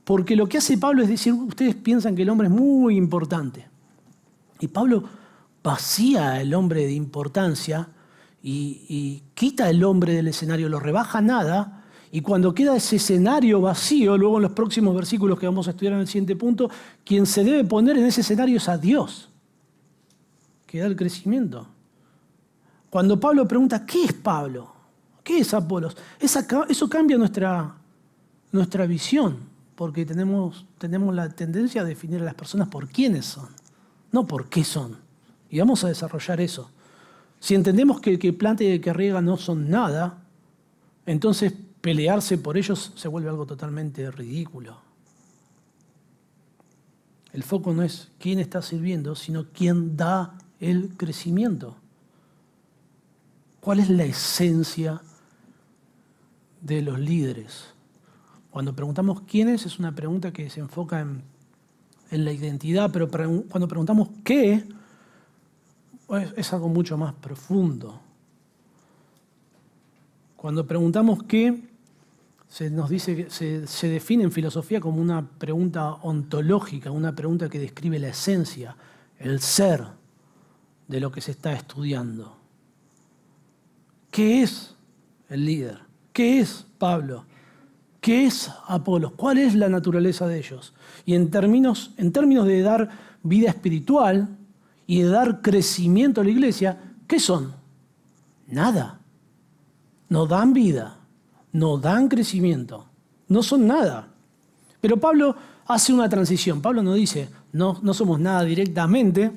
Porque lo que hace Pablo es decir, ustedes piensan que el hombre es muy importante. Y Pablo vacía al hombre de importancia y quita al hombre del escenario, lo rebaja nada, y cuando queda ese escenario vacío, luego en los próximos versículos que vamos a estudiar en el siguiente punto, quien se debe poner en ese escenario es a Dios, que da el crecimiento. Cuando Pablo pregunta, ¿qué es Pablo? ¿Qué es Apolos? Eso cambia nuestra visión, porque tenemos la tendencia a definir a las personas por quiénes son, no por qué son. Y vamos a desarrollar eso. Si entendemos que el que planta y el que riega no son nada, entonces pelearse por ellos se vuelve algo totalmente ridículo. El foco no es quién está sirviendo, sino quién da el crecimiento. ¿Cuál es la esencia de los líderes? Cuando preguntamos quiénes, es una pregunta que se enfoca en la identidad, pero cuando preguntamos qué, es algo mucho más profundo. Cuando preguntamos qué, se nos dice que se define en filosofía como una pregunta ontológica, una pregunta que describe la esencia, el ser de lo que se está estudiando. ¿Qué es el líder? ¿Qué es Pablo? ¿Qué es Apolos? ¿Cuál es la naturaleza de ellos? Y en términos de dar vida espiritual y de dar crecimiento a la iglesia, ¿qué son? Nada. No dan vida, no dan crecimiento, no son nada. Pero Pablo hace una transición. Pablo no dice, no somos nada directamente,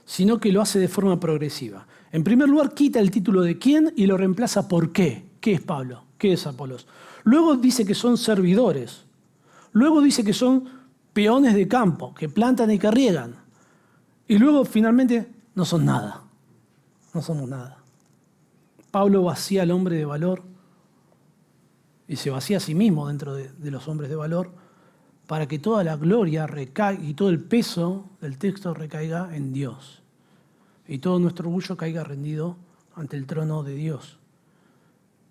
sino que lo hace de forma progresiva. En primer lugar, quita el título de quién y lo reemplaza por qué. ¿Qué es Pablo? ¿Qué es Apolos? Luego dice que son servidores. Luego dice que son peones de campo, que plantan y que riegan. Y luego, finalmente, no son nada. No somos nada. Pablo vacía al hombre de valor y se vacía a sí mismo dentro de los hombres de valor para que toda la gloria recaiga y todo el peso del texto recaiga en Dios. Y todo nuestro orgullo caiga rendido ante el trono de Dios.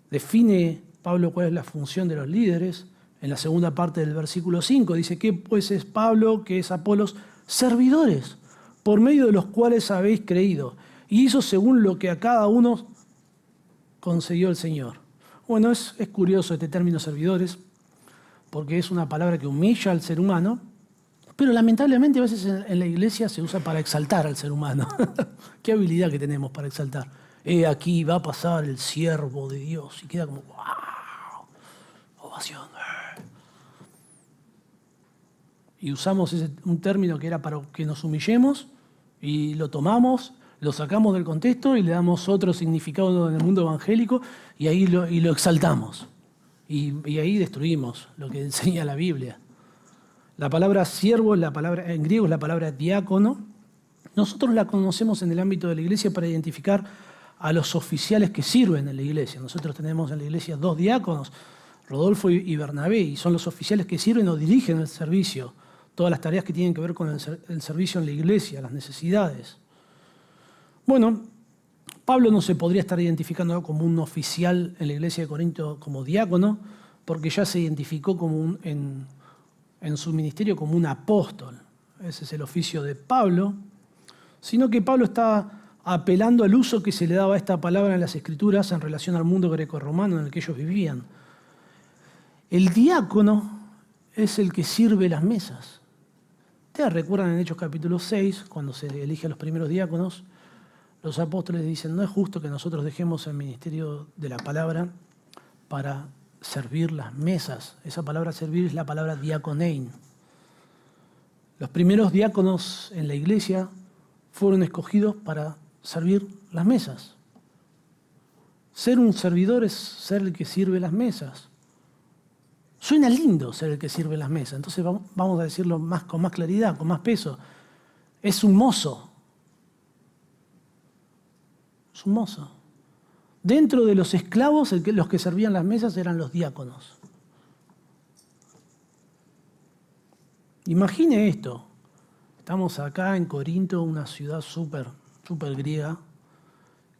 Define Pablo cuál es la función de los líderes. En la segunda parte del versículo 5 dice que pues es Pablo, que es Apolos, servidores, por medio de los cuales habéis creído. Y hizo según lo que a cada uno concedió el Señor. Bueno, es curioso este término servidores, porque es una palabra que humilla al ser humano, pero lamentablemente a veces en la iglesia se usa para exaltar al ser humano. Qué habilidad que tenemos para exaltar. Aquí va a pasar el siervo de Dios y queda como, ¡wow! Ovación. Y usamos un término que era para que nos humillemos y lo tomamos, lo sacamos del contexto y le damos otro significado en el mundo evangélico y ahí lo exaltamos. Y ahí destruimos lo que enseña la Biblia. La palabra siervo, en griego es la palabra diácono. Nosotros la conocemos en el ámbito de la iglesia para identificar a los oficiales que sirven en la iglesia. Nosotros tenemos en la iglesia 2 diáconos, Rodolfo y Bernabé, y son los oficiales que sirven o dirigen el servicio, todas las tareas que tienen que ver con el servicio en la iglesia, las necesidades. Bueno, Pablo no se podría estar identificando como un oficial en la iglesia de Corinto como diácono, porque ya se identificó en su ministerio como un apóstol. Ese es el oficio de Pablo, sino que Pablo está apelando al uso que se le daba a esta palabra en las Escrituras en relación al mundo grecorromano en el que ellos vivían. El diácono es el que sirve las mesas. Ustedes recuerdan en Hechos capítulo 6, cuando se elige a los primeros diáconos, los apóstoles dicen, no es justo que nosotros dejemos el ministerio de la palabra para servir las mesas. Esa palabra servir es la palabra diaconein. Los primeros diáconos en la iglesia fueron escogidos para servir las mesas. Ser un servidor es ser el que sirve las mesas. Suena lindo ser el que sirve las mesas, entonces vamos a decirlo con más claridad, con más peso. Es un mozo. Es un mozo. Dentro de los esclavos, los que servían las mesas eran los diáconos. Imagine esto. Estamos acá en Corinto, una ciudad súper griega,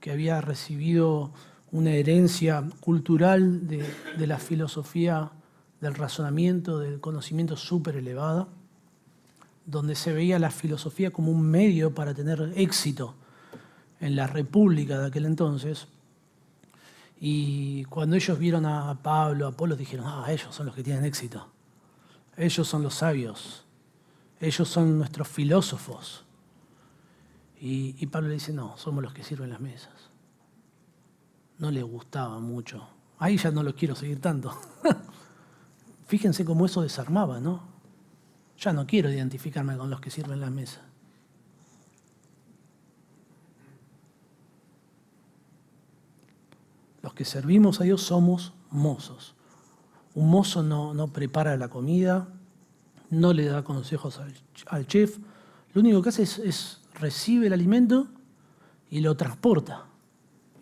que había recibido una herencia cultural de la filosofía, del razonamiento, del conocimiento súper elevada, donde se veía la filosofía como un medio para tener éxito en la república de aquel entonces. Y cuando ellos vieron a Pablo, a Apolos, dijeron, ellos son los que tienen éxito. Ellos son los sabios. Ellos son nuestros filósofos. Y Pablo le dice, no, somos los que sirven las mesas. No le gustaba mucho. Ahí ya no los quiero seguir tanto. Fíjense cómo eso desarmaba, ¿no? Ya no quiero identificarme con los que sirven las mesas. Los que servimos a Dios somos mozos. Un mozo no prepara la comida, no le da consejos al chef. Lo único que hace es recibe el alimento y lo transporta.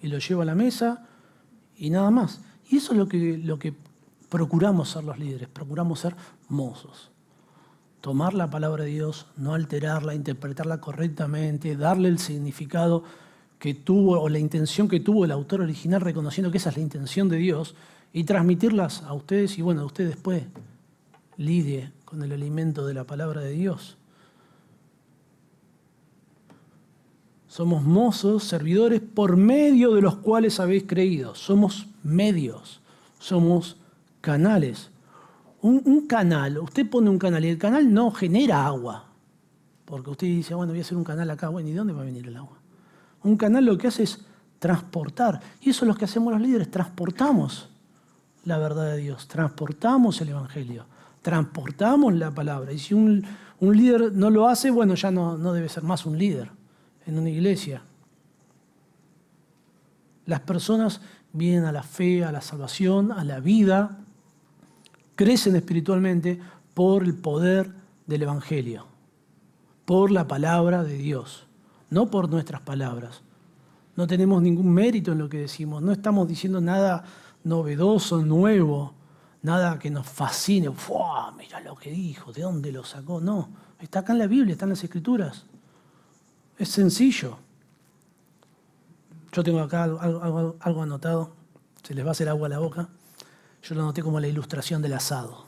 Y lo lleva a la mesa y nada más. Y eso es lo que procuramos ser los líderes, procuramos ser mozos. Tomar la palabra de Dios, no alterarla, interpretarla correctamente, darle el significado que tuvo o la intención que tuvo el autor original, reconociendo que esa es la intención de Dios, y transmitirlas a ustedes, y bueno, usted después lidie con el alimento de la palabra de Dios. Somos mozos, servidores, por medio de los cuales habéis creído. Somos medios, somos canales. Un canal, usted pone un canal y el canal no genera agua. Porque usted dice, bueno, voy a hacer un canal acá. Bueno, ¿y de dónde va a venir el agua? Un canal lo que hace es transportar. Y eso es lo que hacemos los líderes, transportamos la verdad de Dios, transportamos el Evangelio, transportamos la palabra. Y si un líder no lo hace, bueno, ya no debe ser más un líder en una iglesia. Las personas vienen a la fe, a la salvación, a la vida, crecen espiritualmente por el poder del Evangelio, por la palabra de Dios, no por nuestras palabras. No tenemos ningún mérito en lo que decimos, no estamos diciendo nada novedoso, nuevo, nada que nos fascine. ¡Fua! Mira lo que dijo, ¿de dónde lo sacó? No, está acá en la Biblia, está en las Escrituras. Es sencillo. Yo tengo acá algo anotado, se les va a hacer agua a la boca. Yo lo anoté como la ilustración del asado.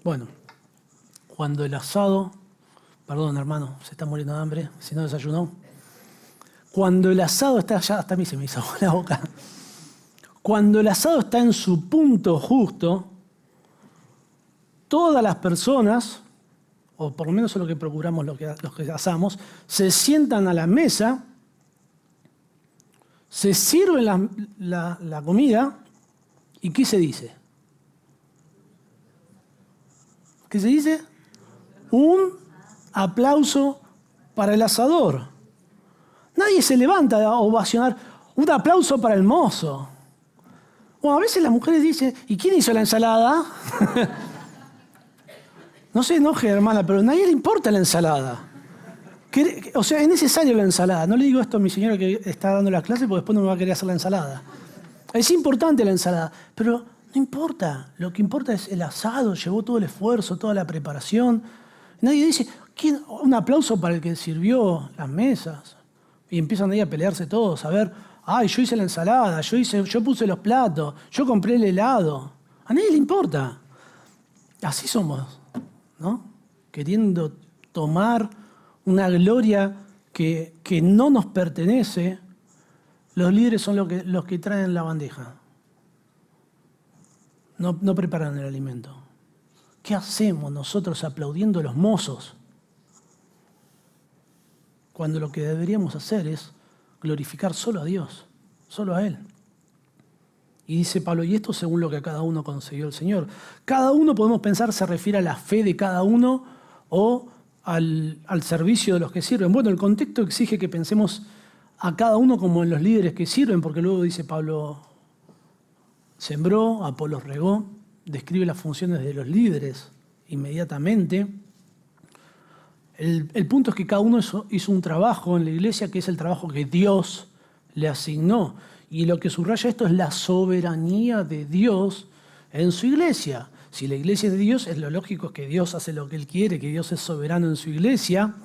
Bueno, cuando el asado, perdón hermano, se está muriendo de hambre, si no desayunó. Cuando el asado está, ya hasta a mí se me hizo agua la boca. Cuando el asado está en su punto justo, todas las personas, o por lo menos eso es lo que procuramos los que asamos, se sientan a la mesa, se sirven la comida, ¿y qué se dice? ¿Qué se dice? Un aplauso para el asador. Nadie se levanta a ovacionar. Un aplauso para el mozo. Bueno, a veces las mujeres dicen, ¿y quién hizo la ensalada? No se enoje, hermana, pero a nadie le importa la ensalada. O sea, es necesario la ensalada. No le digo esto a mi señora que está dando las clases porque después no me va a querer hacer la ensalada. Es importante la ensalada, pero no importa. Lo que importa es el asado, llevó todo el esfuerzo, toda la preparación. Nadie dice, un aplauso para el que sirvió las mesas. Y empiezan ahí a pelearse todos, a ver, ay, yo hice la ensalada, yo puse los platos, yo compré el helado. A nadie le importa. Así somos, ¿no? Queriendo tomar una gloria que no nos pertenece. Los líderes son los que traen la bandeja. No preparan el alimento. ¿Qué hacemos nosotros aplaudiendo a los mozos? Cuando lo que deberíamos hacer es glorificar solo a Dios, solo a Él. Y dice Pablo, y esto según lo que a cada uno concedió el Señor. Cada uno, podemos pensar, se refiere a la fe de cada uno o al servicio de los que sirven. Bueno, el contexto exige que pensemos a cada uno como en los líderes que sirven, porque luego dice Pablo, sembró, Apolos regó, describe las funciones de los líderes inmediatamente. El punto es que cada uno hizo un trabajo en la iglesia que es el trabajo que Dios le asignó. Y lo que subraya esto es la soberanía de Dios en su iglesia. Si la iglesia es de Dios, es lo lógico que Dios hace lo que Él quiere, que Dios es soberano en su iglesia.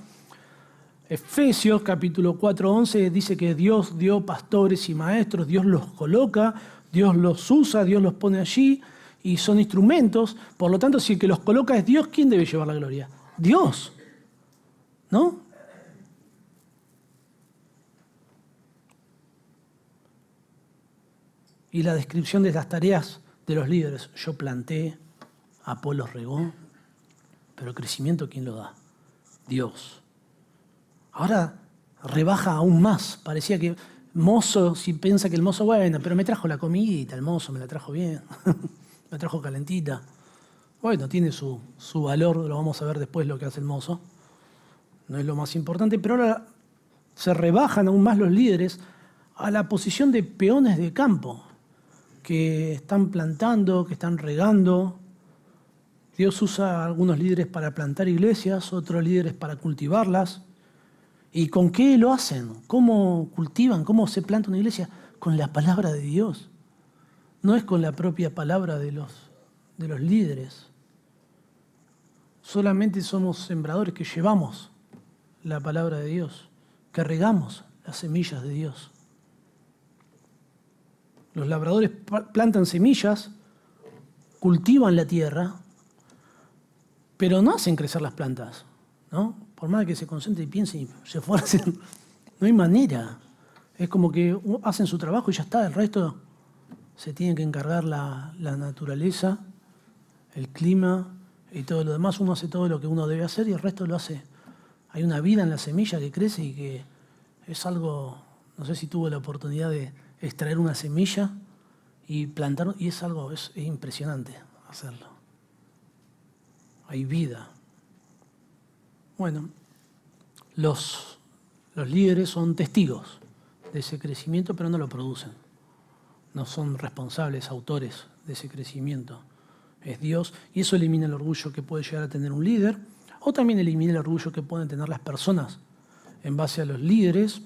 Efesios capítulo 4:11 dice que Dios dio pastores y maestros, Dios los coloca, Dios los usa, Dios los pone allí y son instrumentos. Por lo tanto, si el que los coloca es Dios, ¿quién debe llevar la gloria? Dios, ¿no? Y la descripción de las tareas de los líderes. Yo planté, Apolos regó, pero el crecimiento, ¿quién lo da? Dios. Ahora rebaja aún más. Parecía que mozo, si piensa que el mozo, bueno, pero me trajo la comidita, el mozo me la trajo bien, me trajo calentita. Bueno, tiene su valor, lo vamos a ver después lo que hace el mozo. No es lo más importante, pero ahora se rebajan aún más los líderes a la posición de peones de campo, que están plantando, que están regando. Dios usa a algunos líderes para plantar iglesias, otros líderes para cultivarlas. ¿Y con qué lo hacen? ¿Cómo cultivan? ¿Cómo se planta una iglesia? Con la palabra de Dios. No es con la propia palabra de los líderes. Solamente somos sembradores que llevamos la palabra de Dios, que regamos las semillas de Dios. Los labradores plantan semillas, cultivan la tierra, pero no hacen crecer las plantas, ¿no? Por más que se concentren y piensen y se esfuercen, no hay manera. Es como que hacen su trabajo y ya está, el resto se tiene que encargar la naturaleza, el clima y todo lo demás. Uno hace todo lo que uno debe hacer y el resto lo hace. Hay una vida en la semilla que crece y que es algo, no sé si tuve la oportunidad de extraer una semilla y plantar, y es algo, es impresionante hacerlo. Hay vida. Bueno, los líderes son testigos de ese crecimiento, pero no lo producen. No son responsables, autores de ese crecimiento. Es Dios, y eso elimina el orgullo que puede llegar a tener un líder, o también elimina el orgullo que pueden tener las personas en base a los líderes,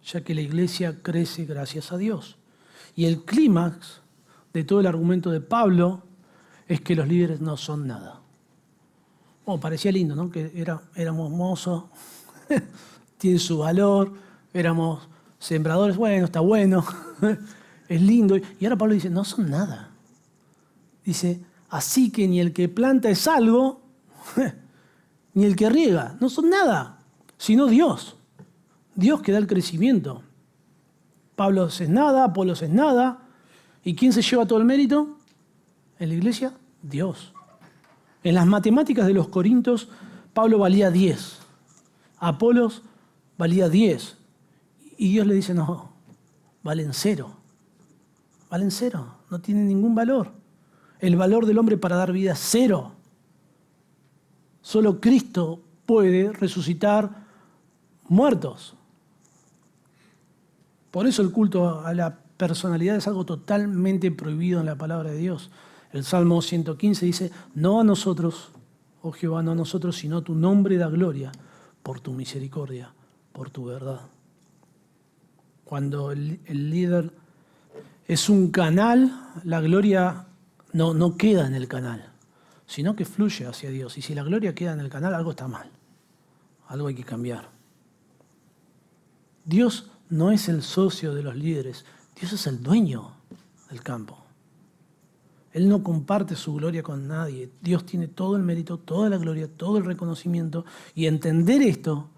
ya que la iglesia crece gracias a Dios. Y el clímax de todo el argumento de Pablo es que los líderes no son nada. Bueno, parecía lindo, ¿no? Que éramos mozos, tiene su valor, éramos sembradores, bueno, está bueno, es lindo. Y ahora Pablo dice, no son nada. Dice, así que ni el que planta es algo, ni el que riega, no son nada, sino Dios. Dios que da el crecimiento. Pablo es nada, Apolos es nada. ¿Y quién se lleva todo el mérito? En la iglesia, Dios. En las matemáticas de los Corintios, Pablo valía 10. Apolos valía 10. Y Dios le dice, no, valen 0. Valen 0, no tienen ningún valor. El valor del hombre para dar vida es 0. Solo Cristo puede resucitar muertos. Por eso el culto a la personalidad es algo totalmente prohibido en la palabra de Dios. El Salmo 115 dice, no a nosotros, oh Jehová, no a nosotros, sino tu nombre da gloria por tu misericordia, por tu verdad. Cuando el líder es un canal, la gloria no queda en el canal, sino que fluye hacia Dios. Y si la gloria queda en el canal, algo está mal, algo hay que cambiar. Dios no es el socio de los líderes, Dios es el dueño del campo. Él no comparte su gloria con nadie. Dios tiene todo el mérito, toda la gloria, todo el reconocimiento. Y entender esto,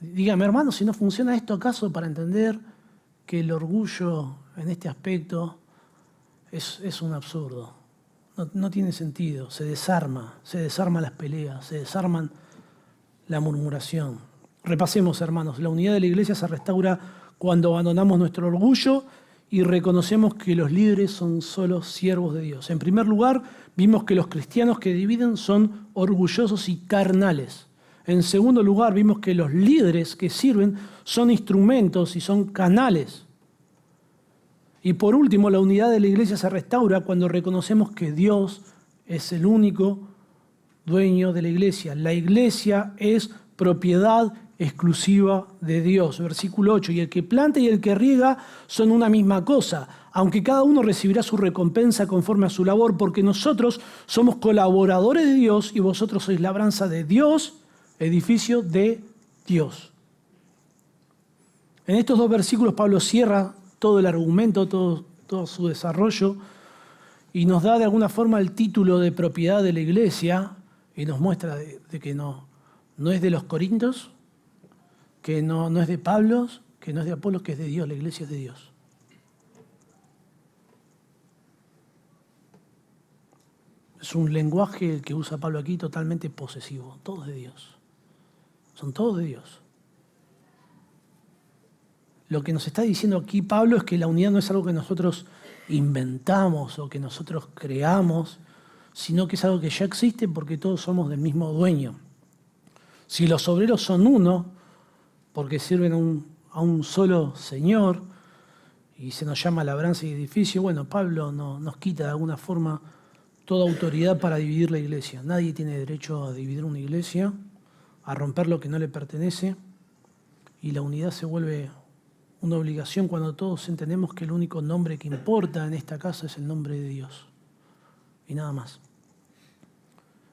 dígame hermano, si no funciona esto, ¿acaso para entender que el orgullo en este aspecto es un absurdo? No tiene sentido, se desarman las peleas, se desarman la murmuración. Repasemos, hermanos, la unidad de la iglesia se restaura cuando abandonamos nuestro orgullo y reconocemos que los líderes son solo siervos de Dios. En primer lugar, vimos que los cristianos que dividen son orgullosos y carnales. En segundo lugar, vimos que los líderes que sirven son instrumentos y son canales. Y por último, la unidad de la iglesia se restaura cuando reconocemos que Dios es el único dueño de la iglesia. La iglesia es propiedad exclusiva de Dios. Versículo 8, y el que planta y el que riega son una misma cosa, aunque cada uno recibirá su recompensa conforme a su labor, porque nosotros somos colaboradores de Dios y vosotros sois labranza de Dios, edificio de Dios. En estos dos versículos Pablo cierra todo el argumento, todo su desarrollo, y nos da de alguna forma el título de propiedad de la iglesia, y nos muestra de que no es de los Corintios, que no es de Pablo, que no es de Apolos, que es de Dios, la iglesia es de Dios. Es un lenguaje que usa Pablo aquí totalmente posesivo, todos de Dios. Son todos de Dios. Lo que nos está diciendo aquí Pablo es que la unidad no es algo que nosotros inventamos o que nosotros creamos, sino que es algo que ya existe porque todos somos del mismo dueño. Si los obreros son uno, porque sirven a un solo Señor, y se nos llama labranza y edificio, bueno, Pablo nos quita de alguna forma toda autoridad para dividir la iglesia. Nadie tiene derecho a dividir una iglesia, a romper lo que no le pertenece, y la unidad se vuelve una obligación cuando todos entendemos que el único nombre que importa en esta casa es el nombre de Dios, y nada más.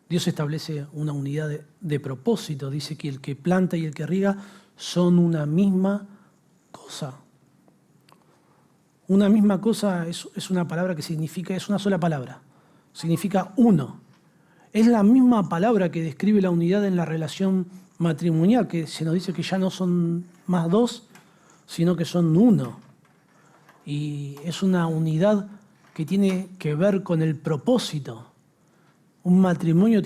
Dios establece una unidad de propósito, dice que el que planta y el que riega son una misma cosa. Una misma cosa es una palabra que significa, es una sola palabra, significa uno. Es la misma palabra que describe la unidad en la relación matrimonial, que se nos dice que ya no son más dos, sino que son uno. Y es una unidad que tiene que ver con el propósito. Un matrimonio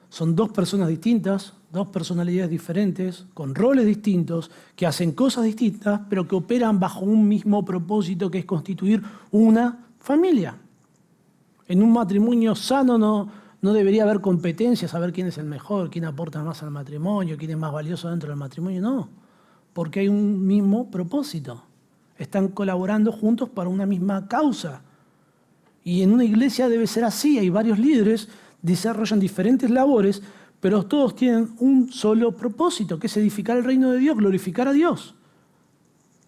son dos personas distintas, dos personalidades diferentes, con roles distintos, que hacen cosas distintas, pero que operan bajo un mismo propósito, que es constituir una familia. En un matrimonio sano no debería haber competencia, saber quién es el mejor, quién aporta más al matrimonio, quién es más valioso dentro del matrimonio, no, porque hay un mismo propósito. Están colaborando juntos para una misma causa. Y en una iglesia debe ser así, hay varios líderes, desarrollan diferentes labores, pero todos tienen un solo propósito, que es edificar el reino de Dios, glorificar a Dios,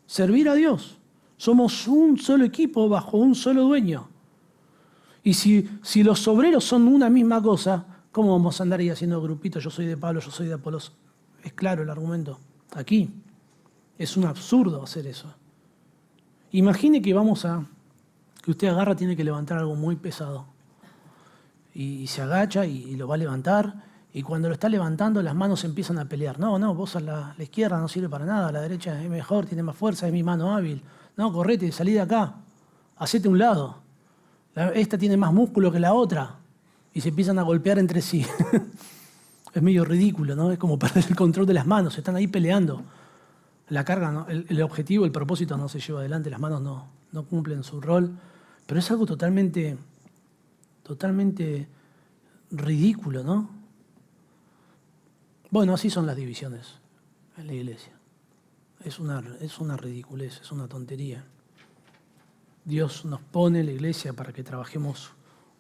servir a Dios. Somos un solo equipo bajo un solo dueño. Y si los obreros son una misma cosa, ¿cómo vamos a andar ahí haciendo grupitos? Yo soy de Pablo, yo soy de Apolos. Es claro el argumento. Aquí es un absurdo hacer eso. Imagine que que usted agarra, tiene que levantar algo muy pesado. Y se agacha y lo va a levantar, y cuando lo está levantando las manos empiezan a pelear. No, vos a la izquierda no sirve para nada, a la derecha es mejor, tiene más fuerza, es mi mano hábil. No, correte, salí de acá, hacete a un lado. Esta tiene más músculo que la otra, y se empiezan a golpear entre sí. Es medio ridículo, ¿no? Es como perder el control de las manos, están ahí peleando. La carga, ¿no? El objetivo, el propósito no se lleva adelante, las manos no cumplen su rol, pero es algo totalmente ridículo, ¿no? Bueno, así son las divisiones en la iglesia. Es una ridiculez, es una tontería. Dios nos pone en la iglesia para que trabajemos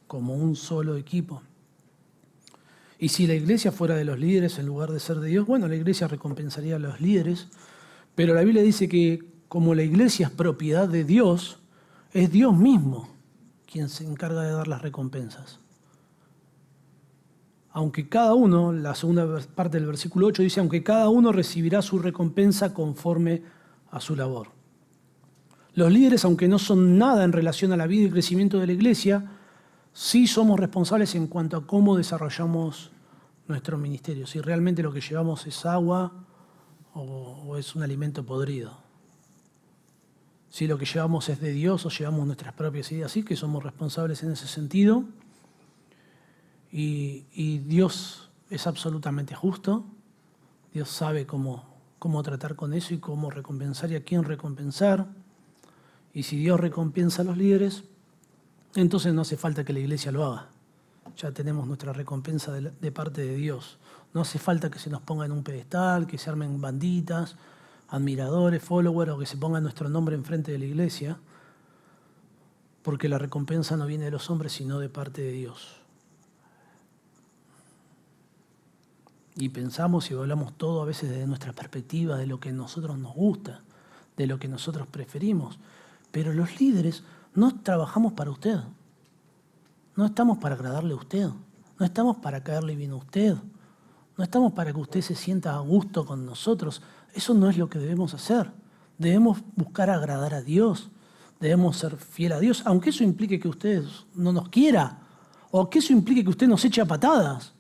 como un solo equipo. Y si la iglesia fuera de los líderes en lugar de ser de Dios, bueno, la iglesia recompensaría a los líderes, pero la Biblia dice que como la iglesia es propiedad de Dios, es Dios mismo quien se encarga de dar las recompensas. Aunque cada uno, la segunda parte del versículo 8 dice, aunque cada uno recibirá su recompensa conforme a su labor. Los líderes, aunque no son nada en relación a la vida y crecimiento de la iglesia, sí somos responsables en cuanto a cómo desarrollamos nuestro ministerio. Si realmente lo que llevamos es agua o es un alimento podrido. Si lo que llevamos es de Dios o llevamos nuestras propias ideas, sí que somos responsables en ese sentido. Y Dios es absolutamente justo. Dios sabe cómo tratar con eso y cómo recompensar y a quién recompensar. Y si Dios recompensa a los líderes, entonces no hace falta que la iglesia lo haga. Ya tenemos nuestra recompensa de parte de Dios. No hace falta que se nos ponga en un pedestal, que se armen banditas, admiradores, followers, o que se ponga nuestro nombre enfrente de la iglesia, porque la recompensa no viene de los hombres, sino de parte de Dios. Y pensamos y hablamos todo a veces desde nuestra perspectiva, de lo que a nosotros nos gusta, de lo que nosotros preferimos. Pero los líderes no trabajamos para usted. No estamos para agradarle a usted. No estamos para caerle bien a usted. No estamos para que usted se sienta a gusto con nosotros. Eso no es lo que debemos hacer. Debemos buscar agradar a Dios. Debemos ser fiel a Dios, aunque eso implique que usted no nos quiera, o que eso implique que usted nos eche a patadas.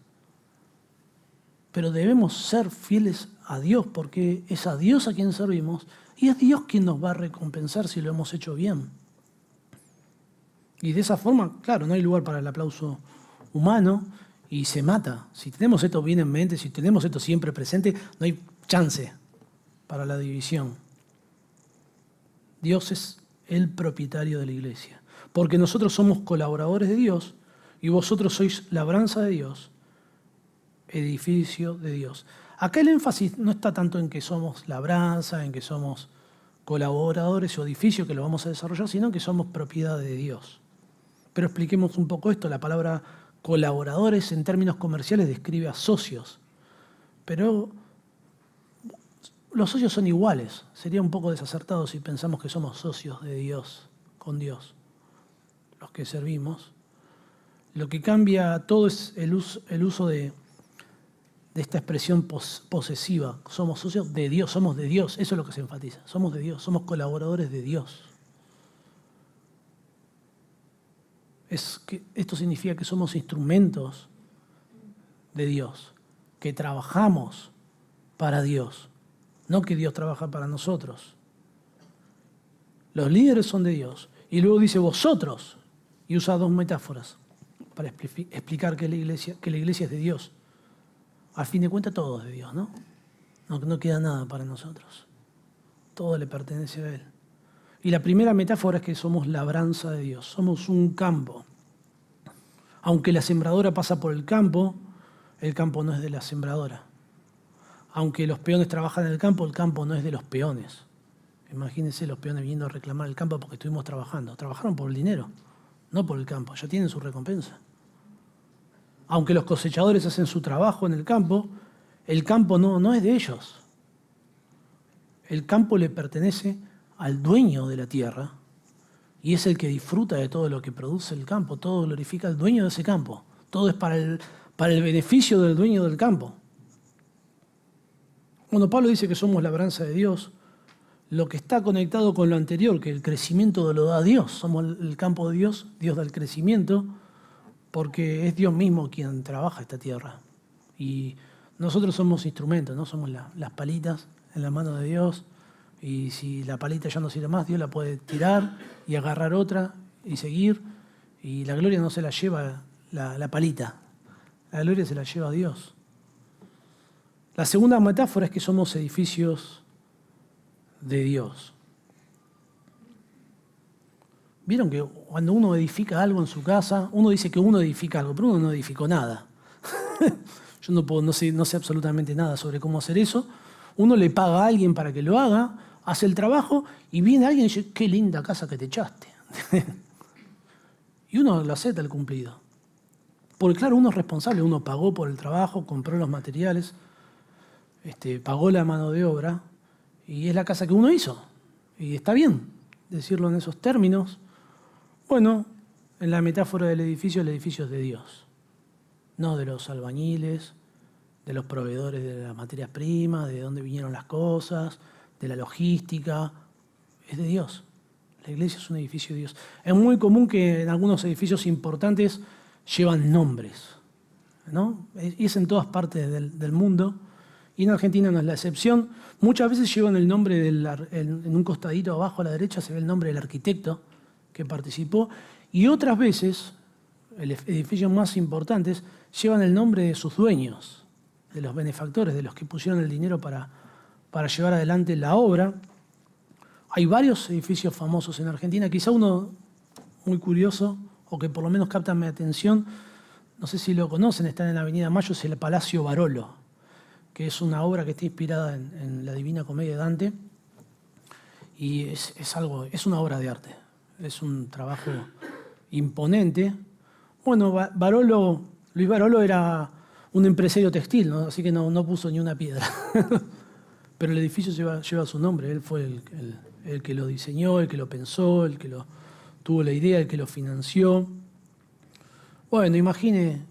Pero debemos ser fieles a Dios, porque es a Dios a quien servimos y es Dios quien nos va a recompensar si lo hemos hecho bien. Y de esa forma, claro, no hay lugar para el aplauso humano y se mata. Si tenemos esto bien en mente, si tenemos esto siempre presente, no hay chance para la división. Dios es el propietario de la iglesia, porque nosotros somos colaboradores de Dios y vosotros sois labranza de Dios, edificio de Dios. Acá el énfasis no está tanto en que somos labranza, en que somos colaboradores o edificio que lo vamos a desarrollar, sino que somos propiedad de Dios. Pero expliquemos un poco esto. La palabra colaboradores en términos comerciales describe a socios. Pero los socios son iguales. Sería un poco desacertado si pensamos que somos socios de Dios, con Dios, los que servimos. Lo que cambia todo es el uso de esta expresión posesiva. Somos socios de Dios, somos de Dios. Eso es lo que se enfatiza. Somos de Dios, somos colaboradores de Dios. Esto significa que somos instrumentos de Dios, que trabajamos para Dios, no que Dios trabaja para nosotros. Los líderes son de Dios. Y luego dice vosotros, y usa dos metáforas para explicar que la iglesia es de Dios. A fin de cuentas todo es de Dios, ¿no? No queda nada para nosotros. Todo le pertenece a Él. Y la primera metáfora es que somos labranza de Dios, somos un campo. Aunque la sembradora pasa por el campo no es de la sembradora. Aunque los peones trabajan en el campo no es de los peones. Imagínense los peones viniendo a reclamar el campo porque estuvimos trabajando. Trabajaron por el dinero, no por el campo, ya tienen su recompensa. Aunque los cosechadores hacen su trabajo en el campo no es de ellos. El campo le pertenece al dueño de la tierra y es el que disfruta de todo lo que produce el campo. Todo glorifica al dueño de ese campo. Todo es para el beneficio del dueño del campo. Cuando Pablo dice que somos labranza de Dios, lo que está conectado con lo anterior, que el crecimiento lo da Dios. Somos el campo de Dios, Dios da el crecimiento, porque es Dios mismo quien trabaja esta tierra. Y nosotros somos instrumentos, ¿no? Somos las palitas en la mano de Dios. Y si la palita ya no sirve más, Dios la puede tirar y agarrar otra y seguir. Y la gloria no se la lleva la palita. La gloria se la lleva a Dios. La segunda metáfora es que somos edificios de Dios. Vieron que cuando uno edifica algo en su casa, uno dice que uno edifica algo, pero uno no edificó nada. Yo no sé absolutamente nada sobre cómo hacer eso. Uno le paga a alguien para que lo haga, hace el trabajo y viene alguien y dice, qué linda casa que te echaste. Y uno lo acepta el cumplido. Porque claro, uno es responsable, uno pagó por el trabajo, compró los materiales, pagó la mano de obra y es la casa que uno hizo. Y está bien decirlo en esos términos. Bueno, en la metáfora del edificio, el edificio es de Dios, no de los albañiles, de los proveedores de las materias primas, de dónde vinieron las cosas, de la logística. Es de Dios. La iglesia es un edificio de Dios. Es muy común que en algunos edificios importantes llevan nombres, ¿no? Y es en todas partes del mundo. Y en Argentina no es la excepción. Muchas veces llevan el nombre, en un costadito abajo a la derecha se ve el nombre del arquitecto que participó. Y otras veces, edificios más importantes, llevan el nombre de sus dueños, de los benefactores, de los que pusieron el dinero para llevar adelante la obra. Hay varios edificios famosos en Argentina. Quizá uno muy curioso, o que por lo menos capta mi atención, no sé si lo conocen, está en la Avenida Mayo, es el Palacio Barolo, que es una obra que está inspirada en la Divina Comedia de Dante, y es una obra de arte, es un trabajo imponente. Bueno, Luis Barolo era un empresario textil, ¿no? Así que no puso ni una piedra. Pero el edificio lleva su nombre, él fue el que lo diseñó, el que lo pensó, el que tuvo la idea, el que lo financió. Bueno, imagine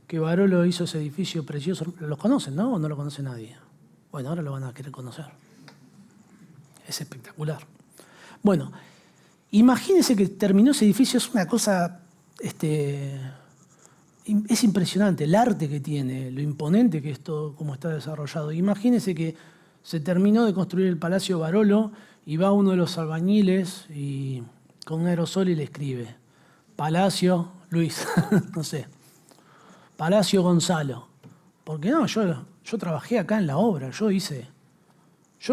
que Barolo hizo ese edificio precioso. ¿Los conocen, no? ¿O no lo conoce nadie? Bueno, ahora lo van a querer conocer. Es espectacular. Bueno, imagínense que terminó ese edificio, es una cosa, es impresionante el arte que tiene, lo imponente que es todo, cómo está desarrollado. Imagínense que se terminó de construir el Palacio Barolo y va uno de los albañiles y con un aerosol y le escribe, Palacio Luis, no sé, Palacio Gonzalo. Porque no, yo trabajé acá en la obra, yo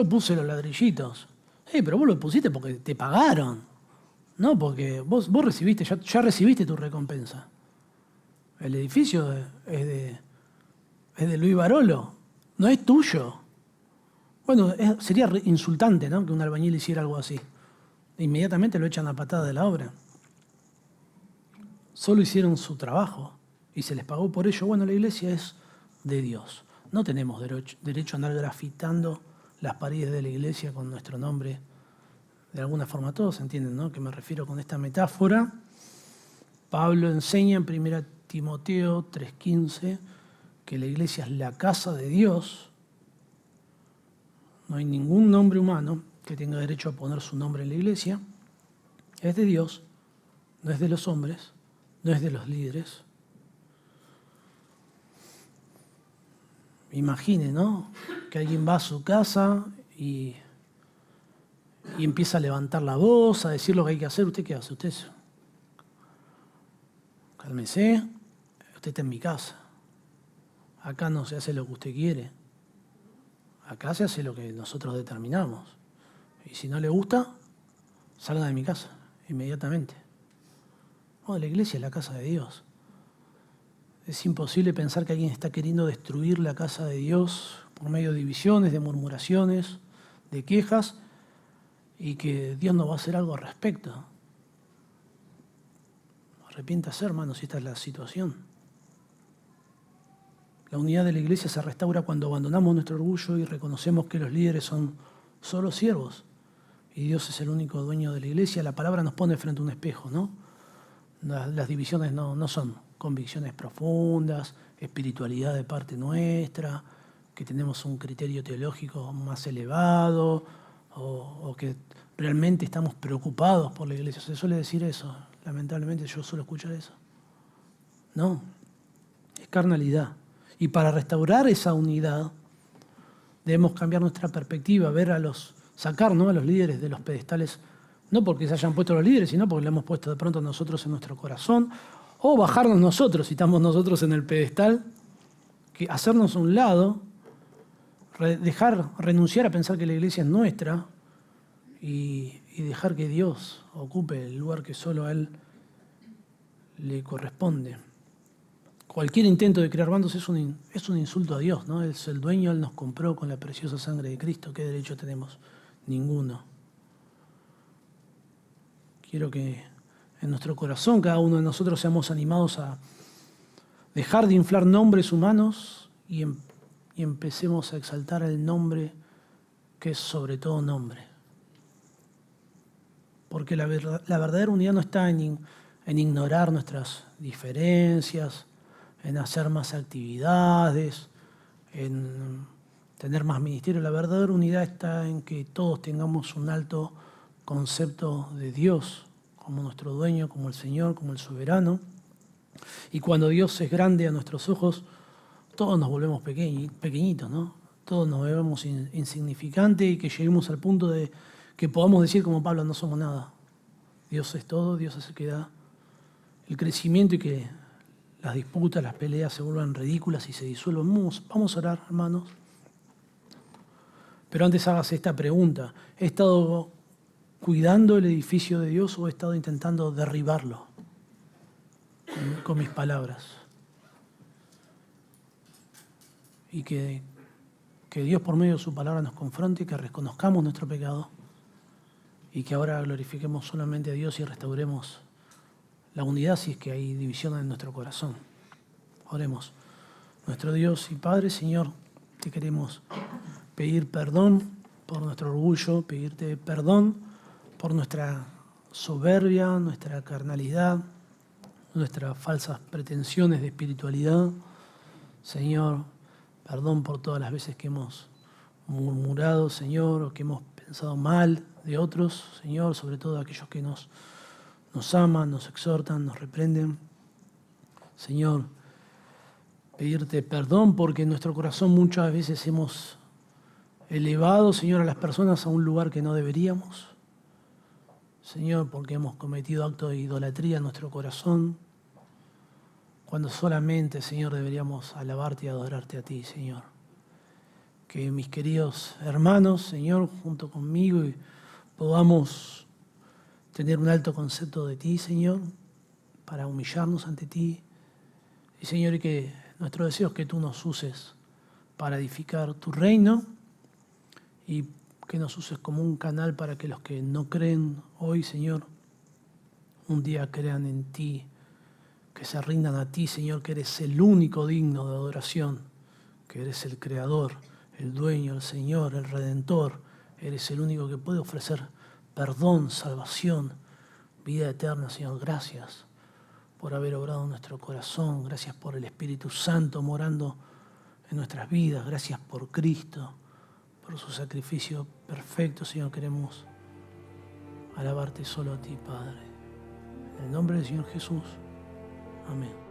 puse los ladrillitos. Pero vos lo pusiste porque te pagaron, no porque vos recibiste, ya recibiste tu recompensa. El edificio es de Luis Barolo, no es tuyo. Bueno, sería insultante, ¿no?, que un albañil hiciera algo así. Inmediatamente lo echan a patada de la obra. solo hicieron su trabajo y se les pagó por ello. Bueno, la iglesia es de Dios. No tenemos derecho a andar grafitando las paredes de la iglesia con nuestro nombre. De alguna forma todos entienden, ¿no?, que me refiero con esta metáfora. Pablo enseña en 1 Timoteo 3:15 que la iglesia es la casa de Dios. No hay ningún nombre humano que tenga derecho a poner su nombre en la iglesia. Es de Dios, no es de los hombres, no es de los líderes. Imagine, ¿no?, que alguien va a su casa y empieza a levantar la voz, a decir lo que hay que hacer. ¿Usted qué hace? Usted cálmese, usted está en mi casa. Acá no se hace lo que usted quiere. Acá se hace lo que nosotros determinamos. Y si no le gusta, salga de mi casa inmediatamente. No, la iglesia es la casa de Dios. Es imposible pensar que alguien está queriendo destruir la casa de Dios por medio de divisiones, de murmuraciones, de quejas, y que Dios no va a hacer algo al respecto. Arrepiéntase, hermanos, si esta es la situación. La unidad de la iglesia se restaura cuando abandonamos nuestro orgullo y reconocemos que los líderes son solo siervos y Dios es el único dueño de la iglesia. La palabra nos pone frente a un espejo, ¿no? Las divisiones no son convicciones profundas, espiritualidad de parte nuestra, que tenemos un criterio teológico más elevado o que realmente estamos preocupados por la iglesia. Se suele decir eso. Lamentablemente yo suelo escuchar eso. No, es carnalidad. Y para restaurar esa unidad debemos cambiar nuestra perspectiva, sacar, ¿no?, a los líderes de los pedestales, no porque se hayan puesto los líderes, sino porque le hemos puesto de pronto nosotros en nuestro corazón, o bajarnos nosotros, si estamos nosotros en el pedestal, hacernos a un lado, renunciar a pensar que la iglesia es nuestra y dejar que Dios ocupe el lugar que solo a Él le corresponde. Cualquier intento de crear bandos es un insulto a Dios, ¿no? Él es el dueño, Él nos compró con la preciosa sangre de Cristo. ¿Qué derecho tenemos? Ninguno. Quiero que en nuestro corazón cada uno de nosotros seamos animados a dejar de inflar nombres humanos y empecemos a exaltar el nombre que es sobre todo nombre. Porque la verdadera unidad no está en ignorar nuestras diferencias, en hacer más actividades, en tener más ministerio. La verdadera unidad está en que todos tengamos un alto concepto de Dios como nuestro dueño, como el Señor, como el soberano. Y cuando Dios es grande a nuestros ojos, todos nos volvemos pequeñitos, ¿no? Todos nos vemos insignificantes y que lleguemos al punto de que podamos decir como Pablo, no somos nada. Dios es todo, Dios es el que da el crecimiento y que las disputas, las peleas se vuelvan ridículas y se disuelvan. Vamos a orar, hermanos. Pero antes hagas esta pregunta. ¿He estado cuidando el edificio de Dios o he estado intentando derribarlo con mis palabras? Y que Dios por medio de su palabra nos confronte y que reconozcamos nuestro pecado y que ahora glorifiquemos solamente a Dios y restauremos la unidad si es que hay división en nuestro corazón. Oremos. Nuestro Dios y Padre, Señor, te queremos pedir perdón por nuestro orgullo, pedirte perdón por nuestra soberbia, nuestra carnalidad, nuestras falsas pretensiones de espiritualidad. Señor, perdón por todas las veces que hemos murmurado, Señor, o que hemos pensado mal de otros, Señor, sobre todo aquellos que nos aman, nos exhortan, nos reprenden. Señor, pedirte perdón porque en nuestro corazón muchas veces hemos elevado, Señor, a las personas a un lugar que no deberíamos. Señor, porque hemos cometido actos de idolatría en nuestro corazón, cuando solamente, Señor, deberíamos alabarte y adorarte a ti, Señor. Que mis queridos hermanos, Señor, junto conmigo, podamos tener un alto concepto de ti, Señor, para humillarnos ante ti. Y, Señor, y que nuestro deseo es que tú nos uses para edificar tu reino y que nos uses como un canal para que los que no creen hoy, Señor, un día crean en ti que se rindan a ti, Señor, que eres el único digno de adoración, que eres el Creador, el Dueño, el Señor, el Redentor. Eres el único que puede ofrecer perdón, salvación, vida eterna, Señor. Gracias por haber obrado en nuestro corazón. Gracias por el Espíritu Santo morando en nuestras vidas. Gracias por Cristo, por su sacrificio perfecto, Señor. Queremos alabarte solo a ti, Padre. En el nombre del Señor Jesús. Amén.